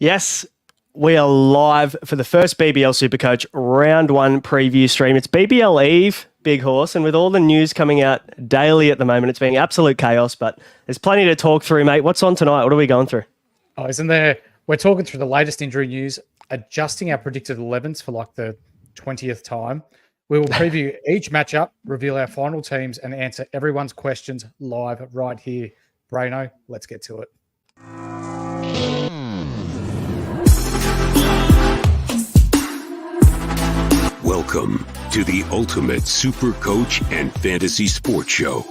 Yes, we are live for the first BBL Supercoach Round 1 preview stream. It's BBL Eve, Big Horse, and with all the news coming out daily at the moment, it's being absolute chaos, but there's plenty to talk through, mate. What's on tonight? What are we going through? Oh, isn't there? We're talking through the latest injury news, adjusting our predicted 11s for like the 20th time. We will preview each matchup, reveal our final teams, and answer everyone's questions live right here. Braino, let's get to it. Welcome to the ultimate super coach and fantasy sports show.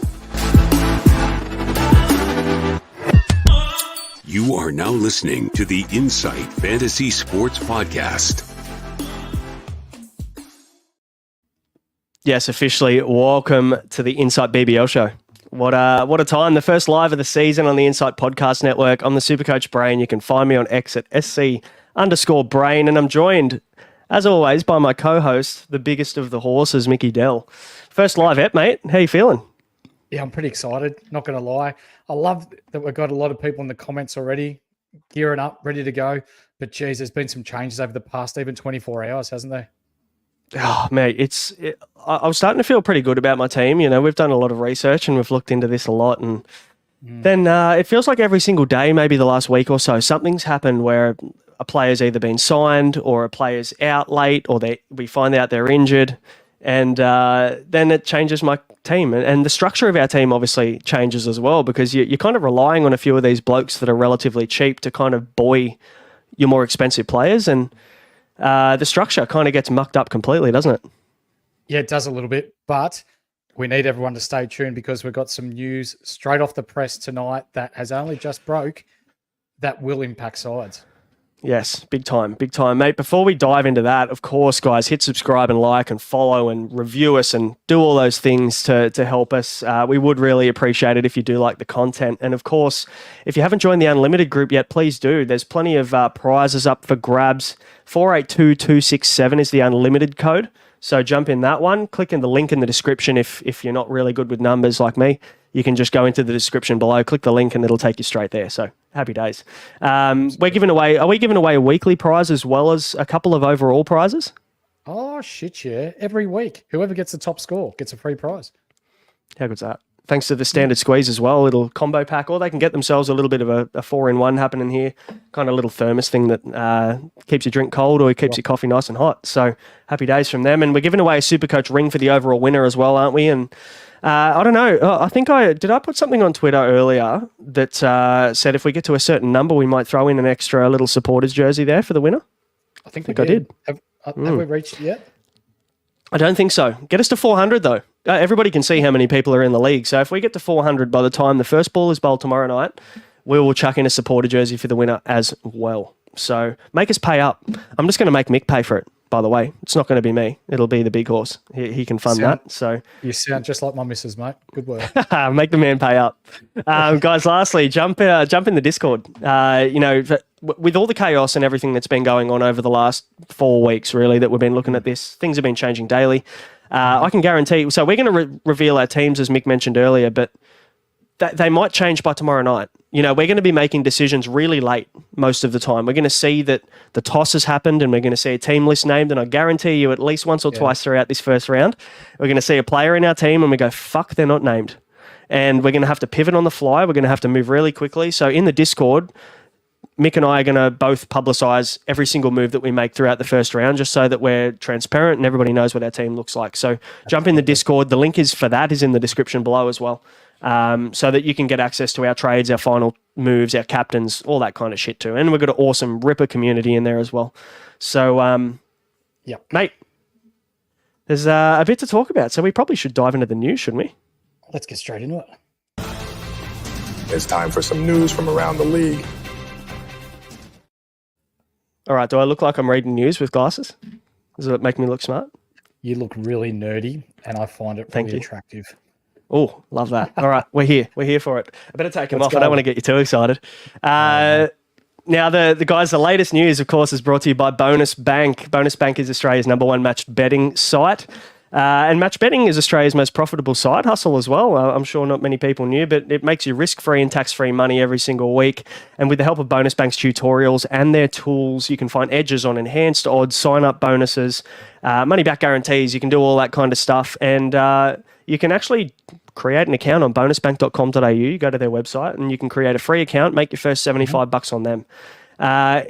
You are now listening to the Insight Fantasy Sports Podcast. Yes, officially, welcome to the Insight BBL show. What a time. The first live of the season on the Insight Podcast Network. I'm the Supercoach Brain. You can find me on X at SC_Brain, and I'm joined, as always, by my co-host, the biggest of the horses, Mickey Dell. First live ep, mate. How you feeling? Yeah, I'm pretty excited. Not going to lie. I love that we've got a lot of people in the comments already gearing up, ready to go. But, geez, there's been some changes over the past even 24 hours, hasn't there? Oh, mate, I was starting to feel pretty good about my team. You know, we've done a lot of research and we've looked into this a lot. And then it feels like every single day, maybe the last week or so, something's happened where a player's either been signed or a player's out late or we find out they're injured. And then it changes my team. And the structure of our team obviously changes as well, because you're kind of relying on a few of these blokes that are relatively cheap to kind of buoy your more expensive players. And the structure kind of gets mucked up completely, doesn't it? Yeah, it does a little bit. But we need everyone to stay tuned because we've got some news straight off the press tonight that has only just broke that will impact sides. Yes, big time, mate. Before we dive into that, of course, guys, hit subscribe and like and follow and review us and do all those things to help us. We would really appreciate it if you do like the content. And of course, if you haven't joined the Unlimited group yet, please do. There's plenty of prizes up for grabs. 482267 is the Unlimited code. So jump in that one. Click in the link in the description if you're not really good with numbers like me. You can just go into the description below, click the link, and it'll take you straight there. So happy days. Are we giving away a weekly prize as well as a couple of overall prizes? Oh, shit, yeah. Every week. Whoever gets the top score gets a free prize. How good's that? Thanks to the standard squeeze as well, a little combo pack, or they can get themselves a little bit of a 4-in-1 happening here, kind of little thermos thing that keeps your drink cold or keeps your coffee nice and hot. So happy days from them. And we're giving away a Supercoach ring for the overall winner as well, aren't we? And I don't know. I think I put something on Twitter earlier that said if we get to a certain number, we might throw in an extra little supporters jersey there for the winner. I think I did. Have we reached it yet? I don't think so. Get us to 400 though. Everybody can see how many people are in the league. So if we get to 400 by the time the first ball is bowled tomorrow night, we will chuck in a supporter jersey for the winner as well. So make us pay up. I'm just going to make Mick pay for it, by the way. It's not going to be me. It'll be the Big Horse. He can fund that. So you sound just like my missus, mate. Good work. Make the man pay up. Guys, lastly, jump in the Discord. With all the chaos and everything that's been going on over the last 4 weeks, really, that we've been looking at this, things have been changing daily. I can guarantee, so we're going to reveal our teams, as Mick mentioned earlier, but they might change by tomorrow night. You know, we're going to be making decisions really late most of the time. We're going to see that the toss has happened and we're going to see a team list named, and I guarantee you at least once or twice throughout this first round, we're going to see a player in our team and we go, fuck, they're not named. And we're going to have to pivot on the fly. We're going to have to move really quickly. So in the Discord, Mick and I are going to both publicise every single move that we make throughout the first round, just so that we're transparent and everybody knows what our team looks like. So jump in the Discord. The link is in the description below as well, so that you can get access to our trades, our final moves, our captains, all that kind of shit too. And we've got an awesome Ripper community in there as well. So, mate, there's a bit to talk about. So we probably should dive into the news, shouldn't we? Let's get straight into it. It's time for some news from around the league. All right, do I look like I'm reading news with glasses? Does it make me look smart? You look really nerdy, and I find it really attractive. Oh, love that. All right, we're here. We're here for it. I better take him off. I don't want to get you too excited. Now, the guys, the latest news, of course, is brought to you by Bonus Bank. Bonus Bank is Australia's #1 matched betting site. And match betting is Australia's most profitable side hustle as well. I'm sure not many people knew, but it makes you risk-free and tax-free money every single week. And with the help of Bonus Bank's tutorials and their tools, you can find edges on enhanced odds, sign-up bonuses, money-back guarantees. You can do all that kind of stuff. And you can actually create an account on bonusbank.com.au. You go to their website and you can create a free account, make your first $75 on them.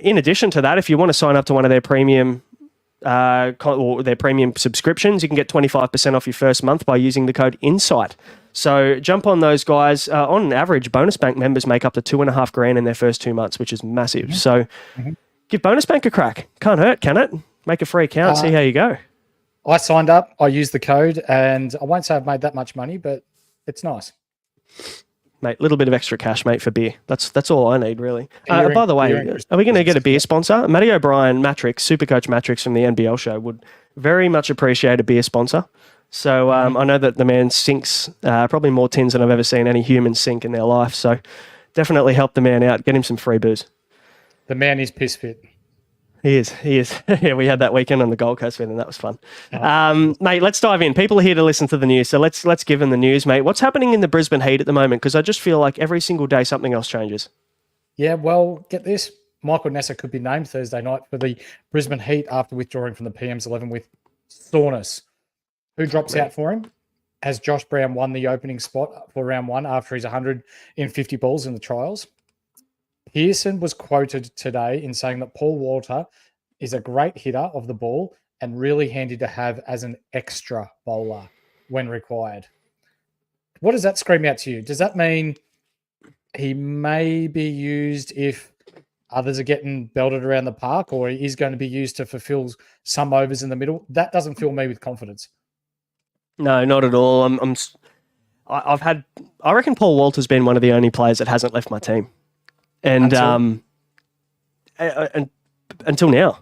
In addition to that, if you want to sign up to one of their premium or their premium subscriptions, you can get 25% off your first month by using the code INSIGHT. So jump on those guys. On average, Bonus Bank members make up to $2,500 in their first 2 months, which is massive. So give Bonus Bank a crack. Can't hurt, can it? Make a free account, see how you go. I signed up, I used the code, and I won't say I've made that much money, but it's nice. Mate, a little bit of extra cash, mate, for beer. That's all I need, really. By the way, are we going to get a beer sponsor? Matty O'Brien, Matrix, Supercoach Matrix from the NBL show would very much appreciate a beer sponsor. So I know that the man sinks probably more tins than I've ever seen any human sink in their life. So definitely help the man out. Get him some free booze. The man is piss fit. He is. Yeah, we had that weekend on the Gold Coast with him. That was fun. Mate, let's dive in. People are here to listen to the news, so let's give them the news, mate. What's happening in the Brisbane Heat at the moment? Because I just feel like every single day something else changes. Yeah, well, get this. Michael Nessa could be named Thursday night for the Brisbane Heat after withdrawing from the PM's 11 with soreness. Who drops out for him? Has Josh Brown won the opening spot for round one after his 150 balls in the trials? Pearson was quoted today in saying that Paul Walter is a great hitter of the ball and really handy to have as an extra bowler when required. What does that scream out to you? Does that mean he may be used if others are getting belted around the park, or he is going to be used to fulfill some overs in the middle? That doesn't fill me with confidence. No, not at all. I reckon Paul Walter's been one of the only players that hasn't left my team. And until now,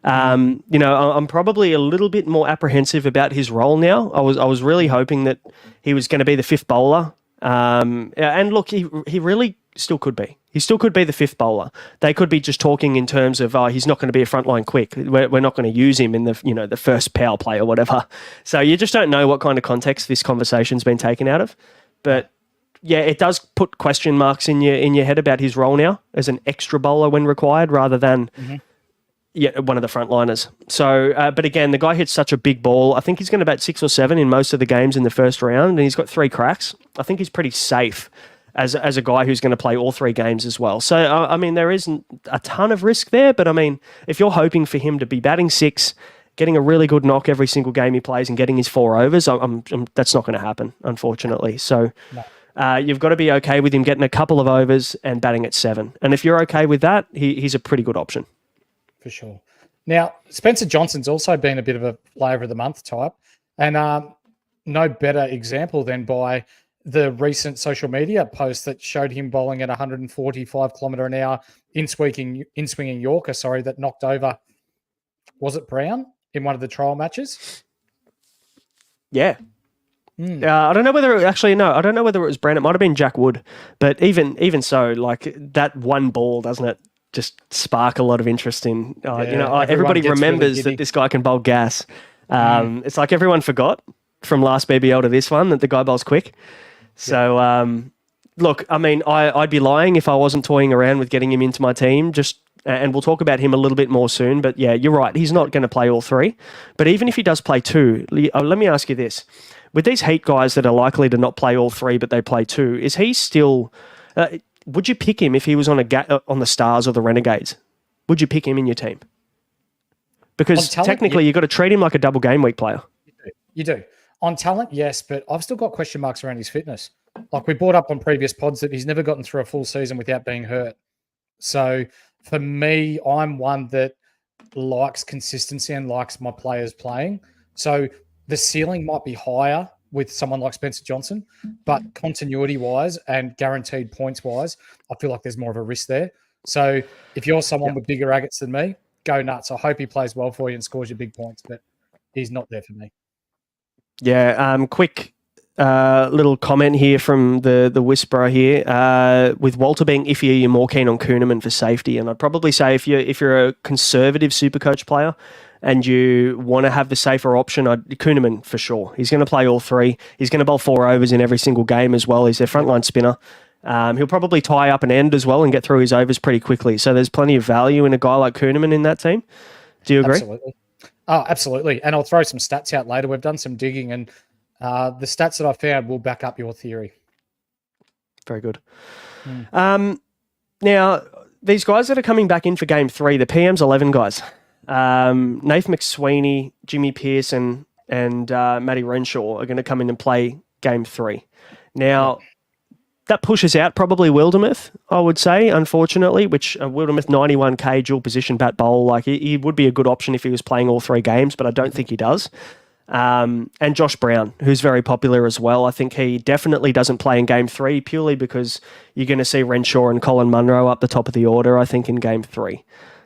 I'm probably a little bit more apprehensive about his role now. I was really hoping that he was going to be the fifth bowler. And look, he really still could be. He still could be the fifth bowler. They could be just talking in terms of, he's not going to be a frontline quick. We're not going to use him in the first power play or whatever. So you just don't know what kind of context this conversation's been taken out of. But yeah, it does put question marks in your head about his role now as an extra bowler when required, rather than one of the frontliners. So, but again, the guy hits such a big ball. I think he's going to bat 6 or 7 in most of the games in the first round, and he's got 3 cracks. I think he's pretty safe as a guy who's going to play all 3 games as well. So, I mean, there isn't a ton of risk there, but I mean, if you're hoping for him to be batting 6, getting a really good knock every single game he plays, and getting his 4 overs, that's not going to happen, unfortunately. So. No. You've got to be okay with him getting a couple of overs and batting at 7. And if you're okay with that, he's a pretty good option. For sure. Now, Spencer Johnson's also been a bit of a flavour of the month type. And no better example than by the recent social media post that showed him bowling at 145 kilometre an hour in-swinging Yorker, that knocked over, was it Brown, in one of the trial matches? Yeah. I don't know whether I don't know whether it was Brown. It might have been Jack Wood, but even so, like, that one ball, doesn't it just spark a lot of interest in? Everybody remembers really that this guy can bowl gas. It's like everyone forgot from last BBL to this one that the guy bowls quick. So look, I mean, I'd be lying if I wasn't toying around with getting him into my team. And we'll talk about him a little bit more soon. But yeah, you're right. He's not going to play all 3. But even if he does play 2, let me ask you this. With these Heat guys that are likely to not play all 3, but they play 2, is he still... would you pick him if he was on the Stars or the Renegades? Would you pick him in your team? Because technically, you've got to treat him like a double game week player. You do. On talent, yes, but I've still got question marks around his fitness. Like we brought up on previous pods that he's never gotten through a full season without being hurt. So for me, I'm one that likes consistency and likes my players playing. So the ceiling might be higher with someone like Spencer Johnson, but continuity-wise and guaranteed points-wise, I feel like there's more of a risk there. So if you're someone with bigger agates than me, go nuts. I hope he plays well for you and scores you big points, but he's not there for me. Yeah, quick little comment here from the Whisperer here. With Walter being iffy, you're more keen on Kuhnemann for safety, and I'd probably say if you're a conservative Supercoach player, and you want to have the safer option, Kuhnemann for sure. He's going to play all three. He's going to bowl 4 overs in every single game as well. He's their frontline spinner. He'll probably tie up an end as well and get through his overs pretty quickly. So there's plenty of value in a guy like Kuhnemann in that team. Do you agree? Absolutely. Oh, absolutely. And I'll throw some stats out later. We've done some digging, and the stats that I found will back up your theory. Very good. Now, these guys that are coming back in for game 3, the PM's 11 guys. Nath McSweeney, Jimmy Pearson, and Matty Renshaw are going to come in and play game 3. Now, that pushes out probably Wildermuth, I would say, unfortunately, which Wildermuth 91k dual position bat bowl, like he would be a good option if he was playing all 3 games, but I don't think he does. And Josh Brown, who's very popular as well. I think he definitely doesn't play in game 3 purely because you're going to see Renshaw and Colin Munro up the top of the order, I think, in game 3.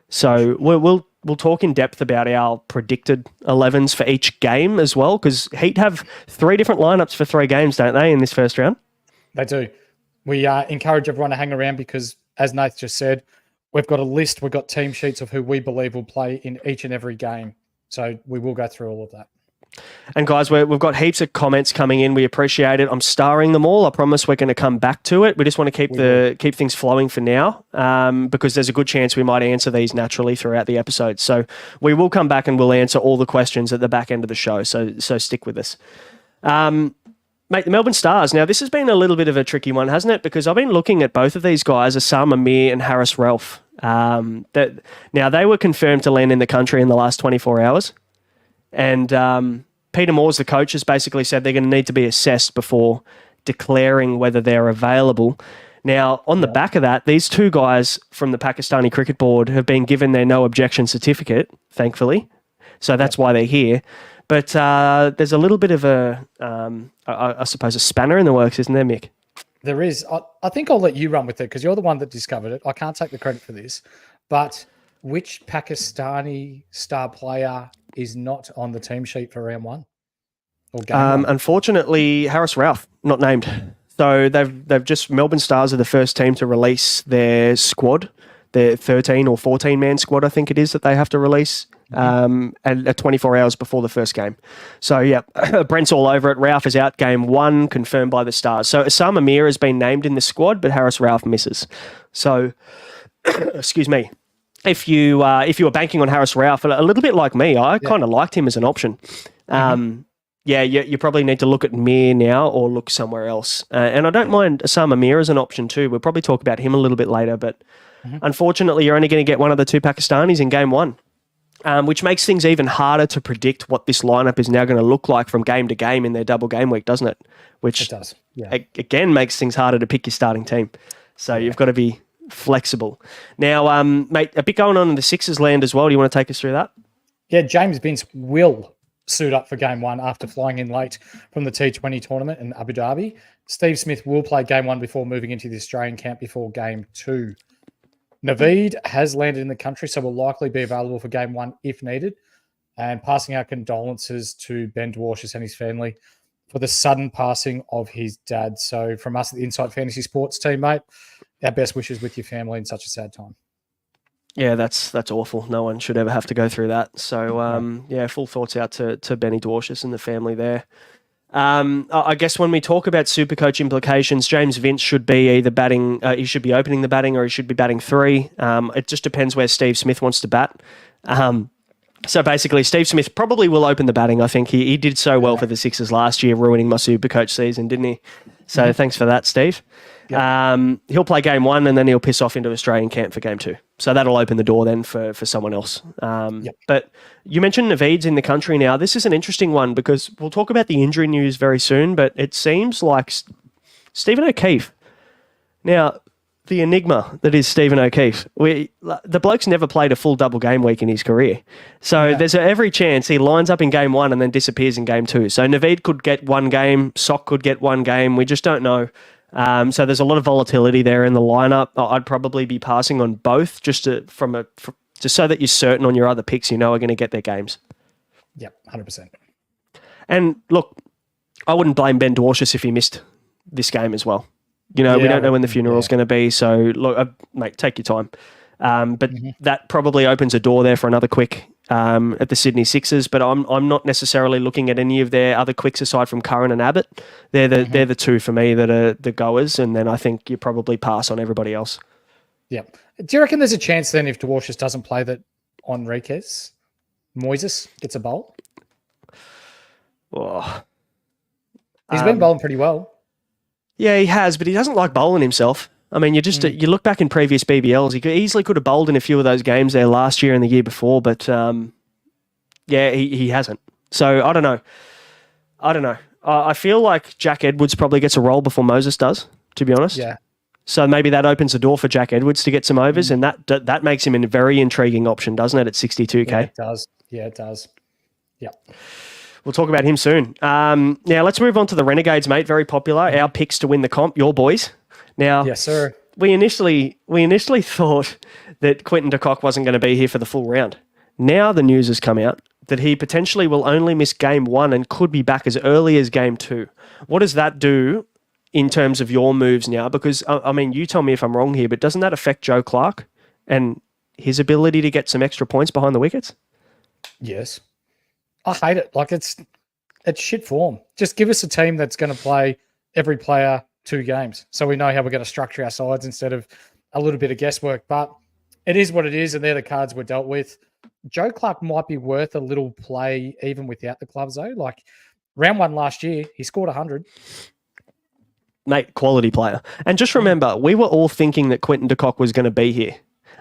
So we'll talk in depth about our predicted 11s for each game as well, because Heat have 3 different lineups for 3 games, don't they, in this first round? They do. We encourage everyone to hang around because, as Nath just said, we've got a list, we've got team sheets of who we believe will play in each and every game. So we will go through all of that. And guys, we've got heaps of comments coming in. We appreciate it. I'm starring them all. I promise we're going to come back to it. We just want to keep things flowing for now, because there's a good chance we might answer these naturally throughout the episode. So we will come back and we'll answer all the questions at the back end of the show. So stick with us. Mate, the Melbourne Stars. Now, this has been a little bit of a tricky one, hasn't it? Because I've been looking at both of these guys, Assam Amir and Harris Ralph. Now, they were confirmed to land in the country in the last 24 hours. And Peter Moores, the coach, has basically said they're going to need to be assessed before declaring whether they're available. Now, on the back of that, these 2 guys from the Pakistani Cricket Board have been given their no objection certificate, thankfully. So that's why they're here. But there's a little bit of I suppose, a spanner in the works, isn't there, Mick? There is. I think I'll let you run with it because you're the one that discovered it. I can't take the credit for this. But which Pakistani star player is not on the team sheet for round 1? Or game 1? Unfortunately, Harris Ralph, not named. So they've just, Melbourne Stars are the first team to release their squad, their 13 or 14-man squad, I think it is, that they have to release at 24 hours before the first game. So, yeah, Brent's all over it. Ralph is out game 1, confirmed by the Stars. So, Assam Amir has been named in the squad, but Harris Ralph misses. So, excuse me. If you were banking on Harris Ralph, a little bit like me, I kind of liked him as an option. You probably need to look at Mir now or look somewhere else. And I don't mind Assam Amir as an option too. We'll probably talk about him a little bit later, but unfortunately, you're only going to get one of the 2 Pakistanis in game 1. Which makes things even harder to predict what this lineup is now going to look like from game to game in their double game week, doesn't it? Which it does. Again makes things harder to pick your starting team. So you've got to be flexible. Now, mate, a bit going on in the Sixers land as well. Do you want to take us through that? Yeah, James Bince will suit up for game 1 after flying in late from the T20 tournament in Abu Dhabi. Steve Smith will play game 1 before moving into the Australian camp before game 2. Naveed has landed in the country, so will likely be available for game 1 if needed. And passing our condolences to Ben Dwarshis and his family for the sudden passing of his dad. So from us at the Inside Fantasy Sports team, mate, our best wishes with your family in such a sad time. Yeah, that's awful. No one should ever have to go through that. So, full thoughts out to Benny Dwarshis and the family there. I guess when we talk about Supercoach implications, James Vince should be either batting, he should be opening the batting or he should be batting 3. It just depends where Steve Smith wants to bat. So basically, Steve Smith probably will open the batting. I think he did so well for the Sixers last year, ruining my Supercoach season, didn't he? So thanks for that, Steve. Yep. He'll play game 1 and then he'll piss off into Australian camp for game 2. So that'll open the door then for someone else. But you mentioned Naveed's in the country now. This is an interesting one because we'll talk about the injury news very soon, but it seems like Stephen O'Keefe. Now, the enigma that is Stephen O'Keefe. The bloke's never played a full double game week in his career. So there's every chance he lines up in game 1 and then disappears in game 2. So Naveed could get 1 game, Sock could get 1 game. We just don't know. So there's a lot of volatility there in the lineup. I'd probably be passing on both just so that you're certain on your other picks, are going to get their games. Yep, 100%. And look, I wouldn't blame Ben Dwarshis if he missed this game as well. We don't know when the funeral's going to be, so look, mate, take your time. But that probably opens a door there for another quick at the Sydney Sixers, but I'm not necessarily looking at any of their other quicks aside from Curran and Abbott. They're the two for me that are the goers, and then I think you probably pass on everybody else. Yeah. Do you reckon there's a chance then if Dwarshuis doesn't play that Enriquez, Moises gets a bowl? Oh. He's been bowling pretty well. Yeah, he has, but he doesn't like bowling himself. I mean, you look back in previous BBLs, he easily could have bowled in a few of those games there last year and the year before, but he hasn't. So I don't know. I feel like Jack Edwards probably gets a roll before Moses does, to be honest. Yeah. So maybe that opens the door for Jack Edwards to get some overs, and that makes him a very intriguing option, doesn't it, at 62K? Yeah, it does. Yeah, it does. Yeah. We'll talk about him soon. Now, let's move on to the Renegades, mate. Very popular. Our picks to win the comp, your boys. Now, yes, sir. We initially thought that Quinton de Kock wasn't going to be here for the full round. Now the news has come out that he potentially will only miss game 1 and could be back as early as game 2. What does that do in terms of your moves now? Because, I mean, you tell me if I'm wrong here, but doesn't that affect Joe Clark and his ability to get some extra points behind the wickets? Yes. I hate it. Like, it's shit form. Just give us a team that's going to play every player 2 games, so we know how we're going to structure our sides instead of a little bit of guesswork. But it is what it is, and they're the cards we're dealt with. Joe Clark might be worth a little play even without the clubs, though. Like, round 1 last year, he scored 100. Mate, quality player. And just remember, we were all thinking that Quinton de Kock was going to be here,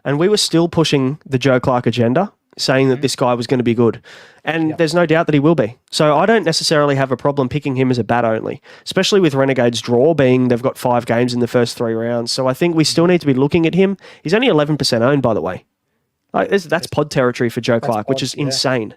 and we were still pushing the Joe Clark agenda, saying that this guy was going to be good. And there's no doubt that he will be. So I don't necessarily have a problem picking him as a bat only, especially with Renegades' draw being they've got 5 games in the first 3 rounds. So I think we still need to be looking at him. He's only 11% owned, by the way. That's pod territory for Joe Clark, which is insane.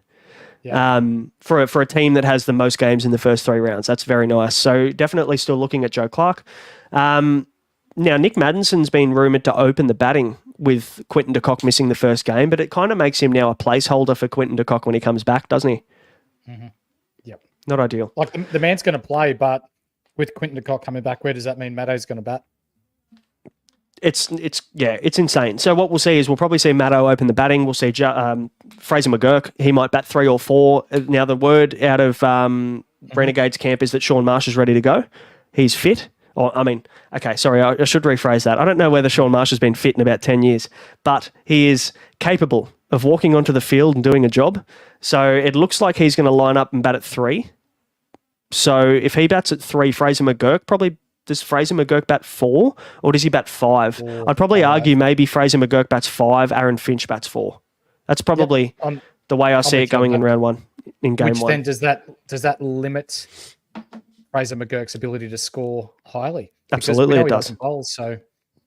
Yeah. For a team that has the most games in the first 3 rounds. That's very nice. So definitely still looking at Joe Clark. Now, Nick Maddison's been rumoured to open the batting with Quinton de Kock missing the first game, but it kind of makes him now a placeholder for Quinton de Kock when he comes back, doesn't he? Mm-hmm. Yep. Not ideal. Like, the man's going to play, but with Quinton de Kock coming back, where does that mean Maddo's going to bat? It's insane. So what we'll see is we'll probably see Maddo open the batting. We'll see Fraser McGurk. He might bat 3 or 4. Now, the word out of Renegades camp is that Sean Marsh is ready to go. He's fit. I should rephrase that. I don't know whether Sean Marsh has been fit in about 10 years, but he is capable of walking onto the field and doing a job. So it looks like he's going to line up and bat at 3. So if he bats at 3, Fraser McGurk does Fraser McGurk bat 4 or does he bat 5? I'd probably argue maybe Fraser McGurk bats 5, Aaron Finch bats 4. That's probably the way I see it going in round 1 in game 1. Which then does that limit Fraser McGurk's ability to score highly? Absolutely, it does. Bowls, so,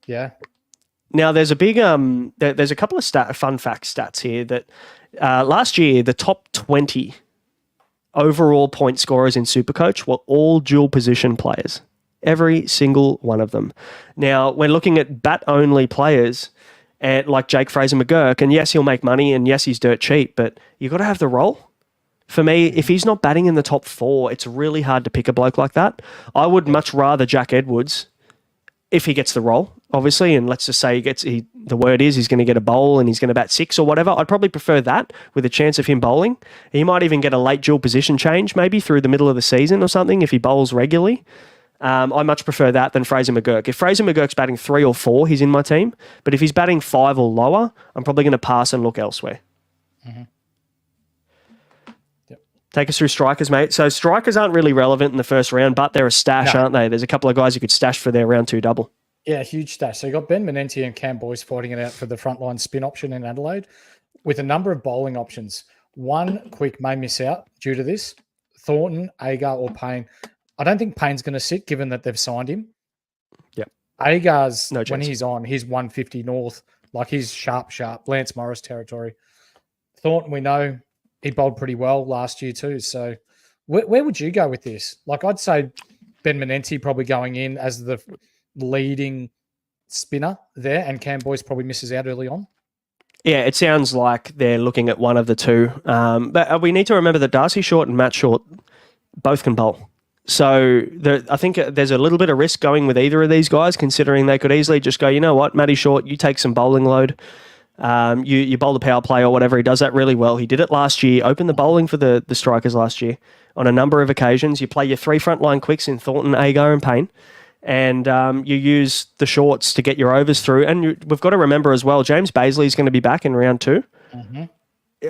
yeah. Now, there's a big there's a couple of fun fact stats here that last year the top 20 overall point scorers in Supercoach were all dual position players. Every single one of them. Now, we're looking at bat-only players like Jake Fraser McGurk, and yes, he'll make money, and yes, he's dirt cheap, but you've got to have the role. For me, if he's not batting in the top 4, it's really hard to pick a bloke like that. I would much rather Jack Edwards, if he gets the role, obviously, and let's just say the word is he's going to get a bowl and he's going to bat 6 or whatever. I'd probably prefer that with a chance of him bowling. He might even get a late dual position change maybe through the middle of the season or something if he bowls regularly. I much prefer that than Fraser McGurk. If Fraser McGurk's batting 3 or 4, he's in my team. But if he's batting 5 or lower, I'm probably going to pass and look elsewhere. Mm-hmm. Take us through strikers, mate. So strikers aren't really relevant in the first round, but they're a stash, aren't they? There's a couple of guys you could stash for their round 2 double. Yeah, huge stash. So you got Ben Menenti and Cam Boyce fighting it out for the frontline spin option in Adelaide with a number of bowling options. One quick may miss out due to this. Thornton, Agar or Payne. I don't think Payne's going to sit given that they've signed him. Yep. Agar's, no chance. when he's on, he's 150 north. Like he's sharp. Lance Morris territory. Thornton, we know, he bowled pretty well last year too. So where would you go with this? Like I'd say Ben Menenti probably going in as the leading spinner there, and Cam Boyce probably misses out early on. Yeah, it sounds like they're looking at one of the two. But we need to remember that Darcy Short and Matt Short both can bowl. So I think there's a little bit of risk going with either of these guys, considering they could easily just go, you know what, Matty Short, you take some bowling load. You bowl the power play or whatever. He does that really well. He did it last year, opened the bowling for the strikers last year on a number of occasions. You play your 3 frontline quicks in Thornton, Agar and Payne, and you use the shorts to get your overs through. And we've got to remember as well, James Bazley is going to be back in round 2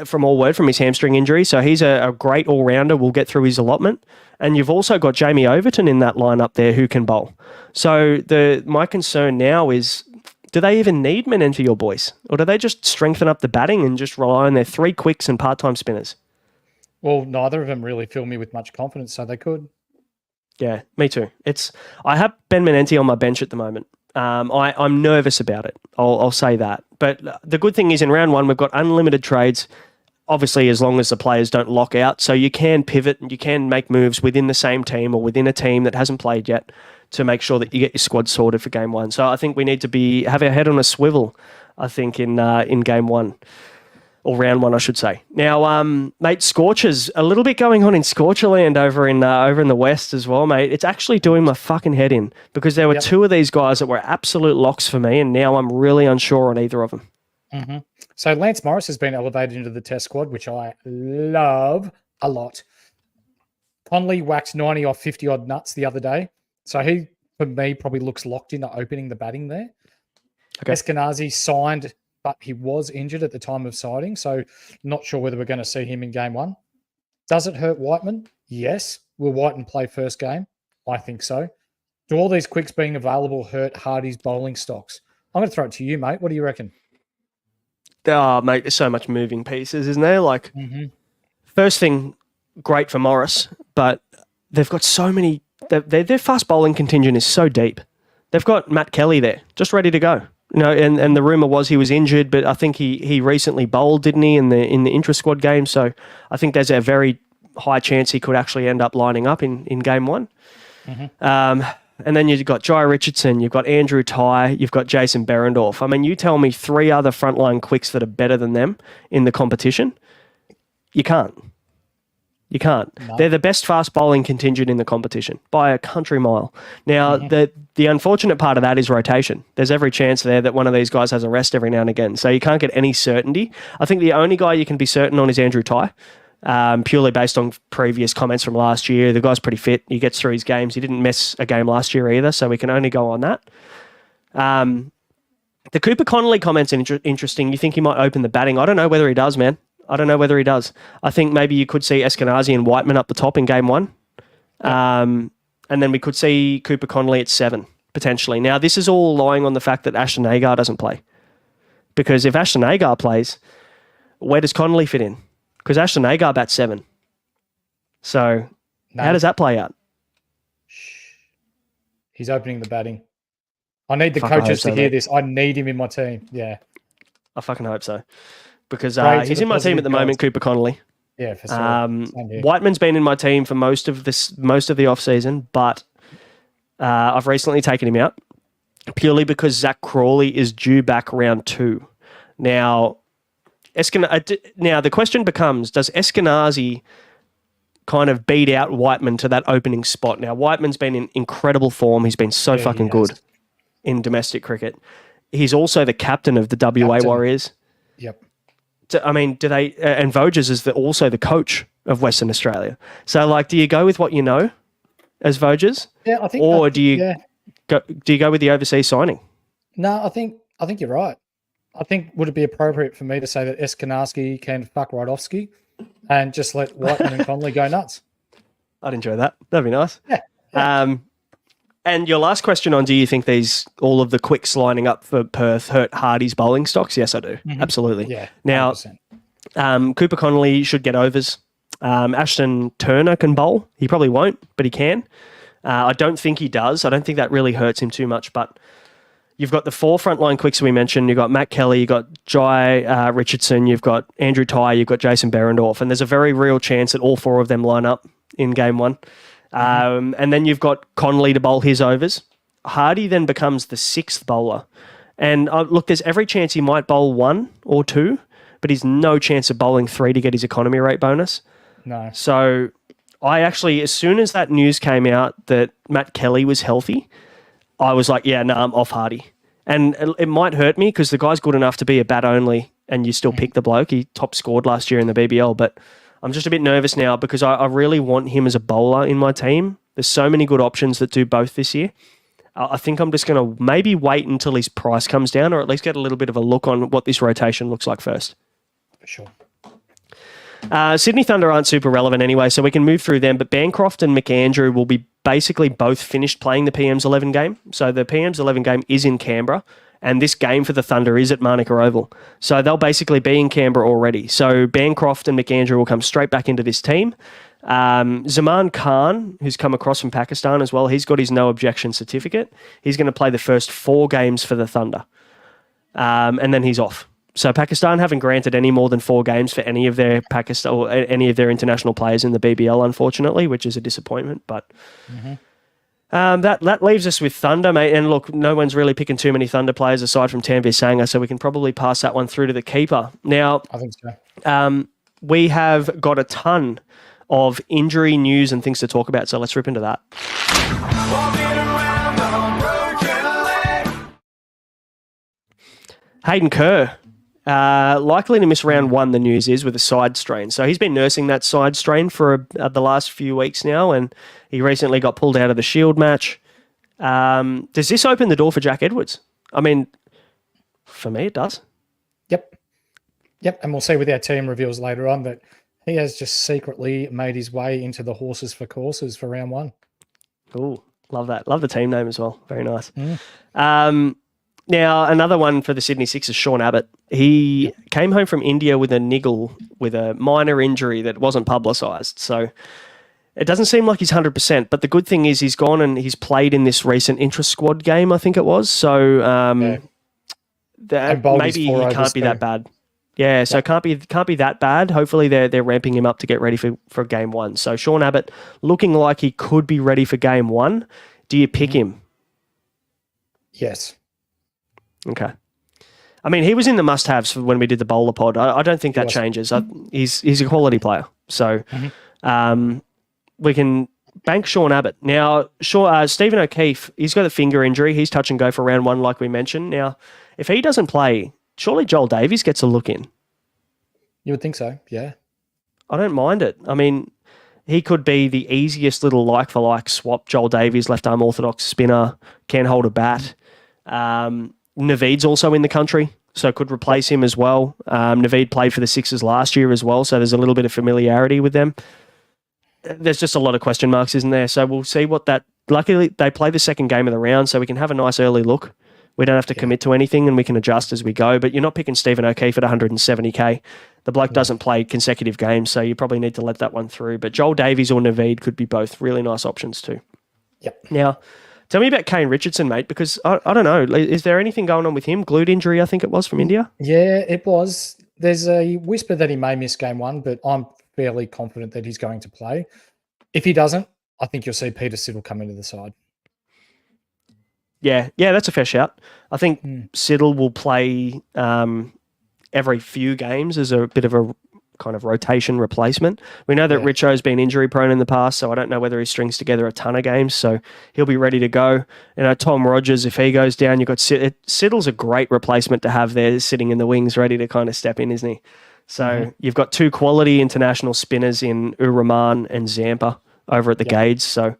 from all word from his hamstring injury. So he's a great all-rounder. Will get through his allotment. And you've also got Jamie Overton in that lineup there who can bowl. So my concern now is, do they even need Menenti or Boyce? Or do they just strengthen up the batting and just rely on their 3 quicks and part-time spinners? Well, neither of them really fill me with much confidence, so they could. Yeah, me too. I have Ben Menenti on my bench at the moment. I'm nervous about it. I'll say that. But the good thing is in round 1, we've got unlimited trades, obviously as long as the players don't lock out. So you can pivot and you can make moves within the same team or within a team that hasn't played yet to make sure that you get your squad sorted for game 1. So I think we need to have our head on a swivel, I think, in game 1. Or round 1, I should say. Now, mate, Scorchers, a little bit going on in Scorcherland over in the West as well, mate. It's actually doing my fucking head in because there were 2 of these guys that were absolute locks for me, and now I'm really unsure on either of them. Mm-hmm. So Lance Morris has been elevated into the test squad, which I love a lot. Conley whacked 90 off 50-odd nuts the other day. So he, for me, probably looks locked into opening the batting there. Okay. Eskenazi signed, but he was injured at the time of signing, so not sure whether we're going to see him in game 1. Does it hurt Whiteman? Yes. Will Whiteman play first game? I think so. Do all these quicks being available hurt Hardy's bowling stocks? I'm going to throw it to you, mate. What do you reckon? Oh, mate, there's so much moving pieces, isn't there? Like, first thing, great for Morris, but they've got so many. Their fast bowling contingent is so deep. They've got Matt Kelly there, just ready to go. You know, and the rumor was he was injured, but I think he recently bowled, didn't he, in the intra-squad game? So I think there's a very high chance he could actually end up lining up in game 1. And then you've got Jai Richardson, you've got Andrew Ty, you've got Jason Berendorf. I mean, you tell me 3 other frontline quicks that are better than them in the competition. You can't. You can't. No. They're the best fast bowling contingent in the competition by a country mile. Now, the unfortunate part of that is rotation. There's every chance there that one of these guys has a rest every now and again. So you can't get any certainty. I think the only guy you can be certain on is Andrew Ty, purely based on previous comments from last year. The guy's pretty fit. He gets through his games. He didn't miss a game last year either, so we can only go on that. The Cooper Connolly comment's interesting. You think he might open the batting? I don't know whether he does, man. I don't know whether he does. I think maybe you could see Eskenazi and Whiteman up the top in game 1. And then we could see Cooper Connolly at 7, potentially. Now, this is all lying on the fact that Ashton Agar doesn't play. Because if Ashton Agar plays, where does Connolly fit in? Because Ashton Agar bats 7. So how does that play out? He's opening the batting. I need the coaches to hear this. I need him in my team. Yeah. I fucking hope so. Because he's in my team at the moment, Cooper Connolly. Yeah, for sure. Whiteman's been in my team for most of the off season, but I've recently taken him out purely because Zach Crawley is due back round 2. Now, the question becomes: does Eskenazi kind of beat out Whiteman to that opening spot? Now, Whiteman's been in incredible form. He's been so fucking good in domestic cricket. He's also the captain of the WA Warriors. Yep. I mean, do they? And Voges is also the coach of Western Australia. So, like, do you go with what you know as Voges? Yeah, I think. Or do you go with the overseas signing? No, I think you're right. I think would it be appropriate for me to say that Eskenazi can fuck Rydovsky and just let Whiteman and Connolly go nuts? I'd enjoy that. That'd be nice. Yeah. And your last question on, do you think all of the quicks lining up for Perth hurt Hardy's bowling stocks? Yes, I do. Absolutely. Yeah. 100%. Now, Cooper Connolly should get overs. Ashton Turner can bowl. He probably won't, but he can. I don't think he does. I don't think that really hurts him too much, but you've got the 4 frontline quicks we mentioned. You've got Matt Kelly, you've got Jai Richardson, you've got Andrew Ty, you've got Jason Berendorf, and there's a very real chance that all 4 of them line up in game 1. And then you've got Connolly to bowl his overs. Hardy then becomes the 6th bowler. And look, there's every chance he might bowl 1 or 2, but he's no chance of bowling 3 to get his economy rate bonus. No. So I actually, as soon as that news came out that Matt Kelly was healthy, I was like, I'm off Hardy. And it might hurt me because the guy's good enough to be a bat only and you still pick the bloke. He top scored last year in the BBL, but I'm just a bit nervous now because I really want him as a bowler in my team. There's so many good options that do both this year. I think I'm just going to maybe wait until his price comes down or at least get a little bit of a look on what this rotation looks like first. For sure. Sydney Thunder aren't super relevant anyway, so we can move through them. But Bancroft and McAndrew will be basically both finished playing the PM's 11 game. So the PM's 11 game is in Canberra, and this game for the Thunder is at Manuka Oval. So they'll basically be in Canberra already. So Bancroft and McAndrew will come straight back into this team. Zaman Khan, who's come across from Pakistan as well, he's got his no objection certificate. He's going to play the first 4 games for the Thunder, and then he's off. So Pakistan haven't granted any more than 4 games for any of their international players in the BBL, unfortunately, which is a disappointment. But that leaves us with Thunder, mate. And look, no one's really picking too many Thunder players aside from Tanvir Sangha, so we can probably pass that one through to the keeper. Now, I think so. We have got a ton of injury news and things to talk about, so let's rip into that. Hayden Kerr. Likely to miss round 1, the news is, with a side strain. So he's been nursing that side strain for the last few weeks now, and he recently got pulled out of the Shield match. Does this open the door for Jack Edwards? I mean, for me, it does. Yep, and we'll see with our team reveals later on that he has just secretly made his way into the horses for courses for round 1. Ooh, love that. Love the team name as well. Very nice. Now, another one for the Sydney Sixers, Sean Abbott. He came home from India with a niggle, with a minor injury that wasn't publicised. So it doesn't seem like he's 100%, but the good thing is he's gone and he's played in this recent intra-squad game, I think it was. So maybe he can't be that bad. Yeah, so can't be that bad. Hopefully they're ramping him up to get ready for game 1. So Sean Abbott looking like he could be ready for game 1. Do you pick him? Yes. Okay. I mean, he was in the must-haves when we did the bowler pod. I don't think that changes. He's a quality player. So we can bank Sean Abbott. Now, Stephen O'Keefe, he's got a finger injury. He's touch and go for round 1 like we mentioned. Now, if he doesn't play, surely Joel Davies gets a look in. You would think so, yeah. I don't mind it. I mean, he could be the easiest little like-for-like swap. Joel Davies, left-arm orthodox spinner, can hold a bat. Naveed's also in the country, so could replace him as well. Naveed played for the Sixers last year as well, so there's a little bit of familiarity with them. There's just a lot of question marks, isn't there? So we'll see what that... Luckily, they play the second game of the round, so we can have a nice early look. We don't have to commit to anything, and we can adjust as we go, but you're not picking Stephen O'Keefe at 170k. The bloke doesn't play consecutive games, so you probably need to let that one through. But Joel Davies or Naveed could be both really nice options too. Yep. Now, tell me about Kane Richardson, mate, because I don't know. Is there anything going on with him? Glute injury, I think it was, from India? Yeah, it was. There's a whisper that he may miss game 1, but I'm fairly confident that he's going to play. If he doesn't, I think you'll see Peter Siddle come into the side. Yeah, that's a fair shout. I think Siddle will play every few games as a bit of a kind of rotation replacement. We know that Richo's been injury prone in the past, so I don't know whether he strings together a ton of games, so he'll be ready to go. You know, Tom Rogers, if he goes down, you've got Siddle's a great replacement to have there sitting in the wings ready to kind of step in, isn't he? So you've got 2 quality international spinners in Uraman and Zampa over at the Gades, so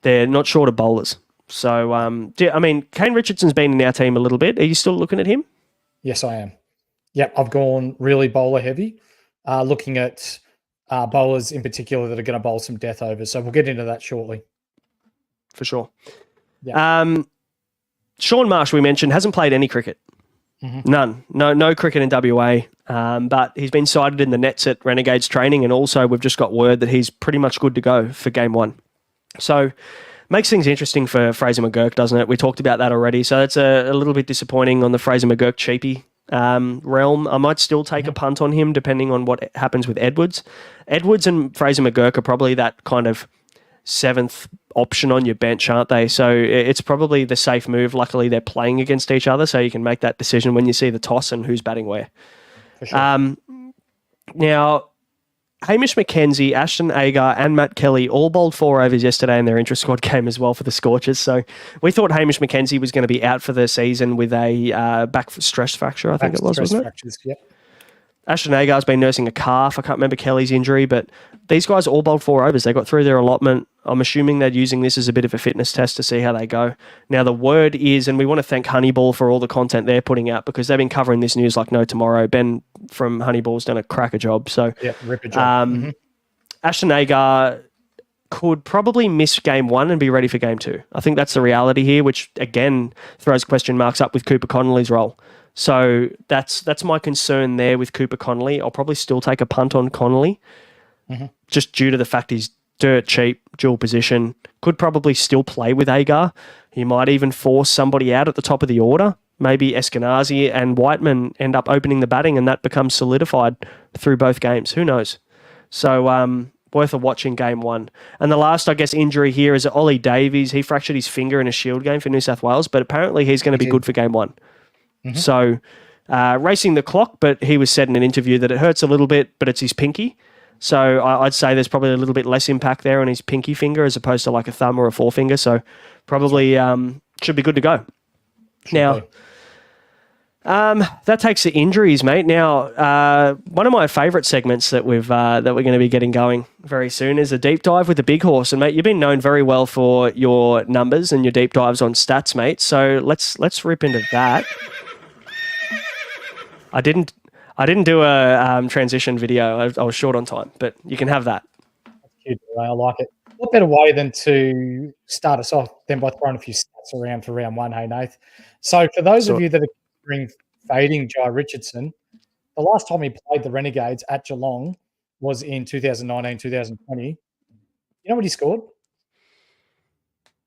they're not short of bowlers. So, I mean, Kane Richardson's been in our team a little bit. Are you still looking at him? Yes, I am. Yep, I've gone really bowler heavy, looking at bowlers in particular that are going to bowl some death overs. So we'll get into that shortly. For sure. Yeah. Sean Marsh, we mentioned, hasn't played any cricket. None. No cricket in WA. But he's been cited in the nets at Renegades training, and also we've just got word that he's pretty much good to go for game 1. So makes things interesting for Fraser McGurk, doesn't it? We talked about that already. So that's a little bit disappointing on the Fraser McGurk cheapie realm. I might still take a punt on him depending on what happens with Edwards. Edwards and Fraser McGurk are probably that kind of 7th option on your bench, aren't they? So it's probably the safe move. Luckily, they're playing against each other, so you can make that decision when you see the toss and who's batting where. For sure. Now, Hamish McKenzie, Ashton Agar, and Matt Kelly all bowled 4 overs yesterday in their intra-squad game as well for the Scorchers. So we thought Hamish McKenzie was going to be out for the season with a back stress fracture, I think it was, wasn't it? Fractures, yep. Ashton Agar's been nursing a calf. I can't remember Kelly's injury, but these guys all bowled 4 overs. They got through their allotment. I'm assuming they're using this as a bit of a fitness test to see how they go. Now, the word is, and we want to thank Honeyball for all the content they're putting out because they've been covering this news like no tomorrow. Ben from Honeyball's done a cracker job. So, yeah, rip a job. Ashton Agar could probably miss game 1 and be ready for game 2. I think that's the reality here, which again throws question marks up with Cooper Connolly's role. So that's my concern there with Cooper Connolly. I'll probably still take a punt on Connolly, just due to the fact he's dirt cheap, dual position, could probably still play with Agar. He might even force somebody out at the top of the order. Maybe Eskenazi and Whiteman end up opening the batting and that becomes solidified through both games. Who knows? So worth a watch in game 1. And the last, I guess, injury here is Ollie Davies. He fractured his finger in a Shield game for New South Wales, but apparently he's going to be good for game 1. So racing the clock, but he was said in an interview that it hurts a little bit, but it's his pinky. So I'd say there's probably a little bit less impact there on his pinky finger as opposed to like a thumb or a forefinger. So probably should be good to go. That takes the injuries, mate. Now, one of my favourite segments that we're going to be getting going very soon is a deep dive with the Big Horse. And mate, you've been known very well for your numbers and your deep dives on stats, mate. So let's rip into that. I didn't do a transition video. I was short on time, but you can have that. That's cute. I like it. What better way than to start us off than by throwing a few stats around for round 1, hey, Nath? So for those of you that are considering fading Jai Richardson, the last time he played the Renegades at Geelong was in 2019, 2020. You know what he scored?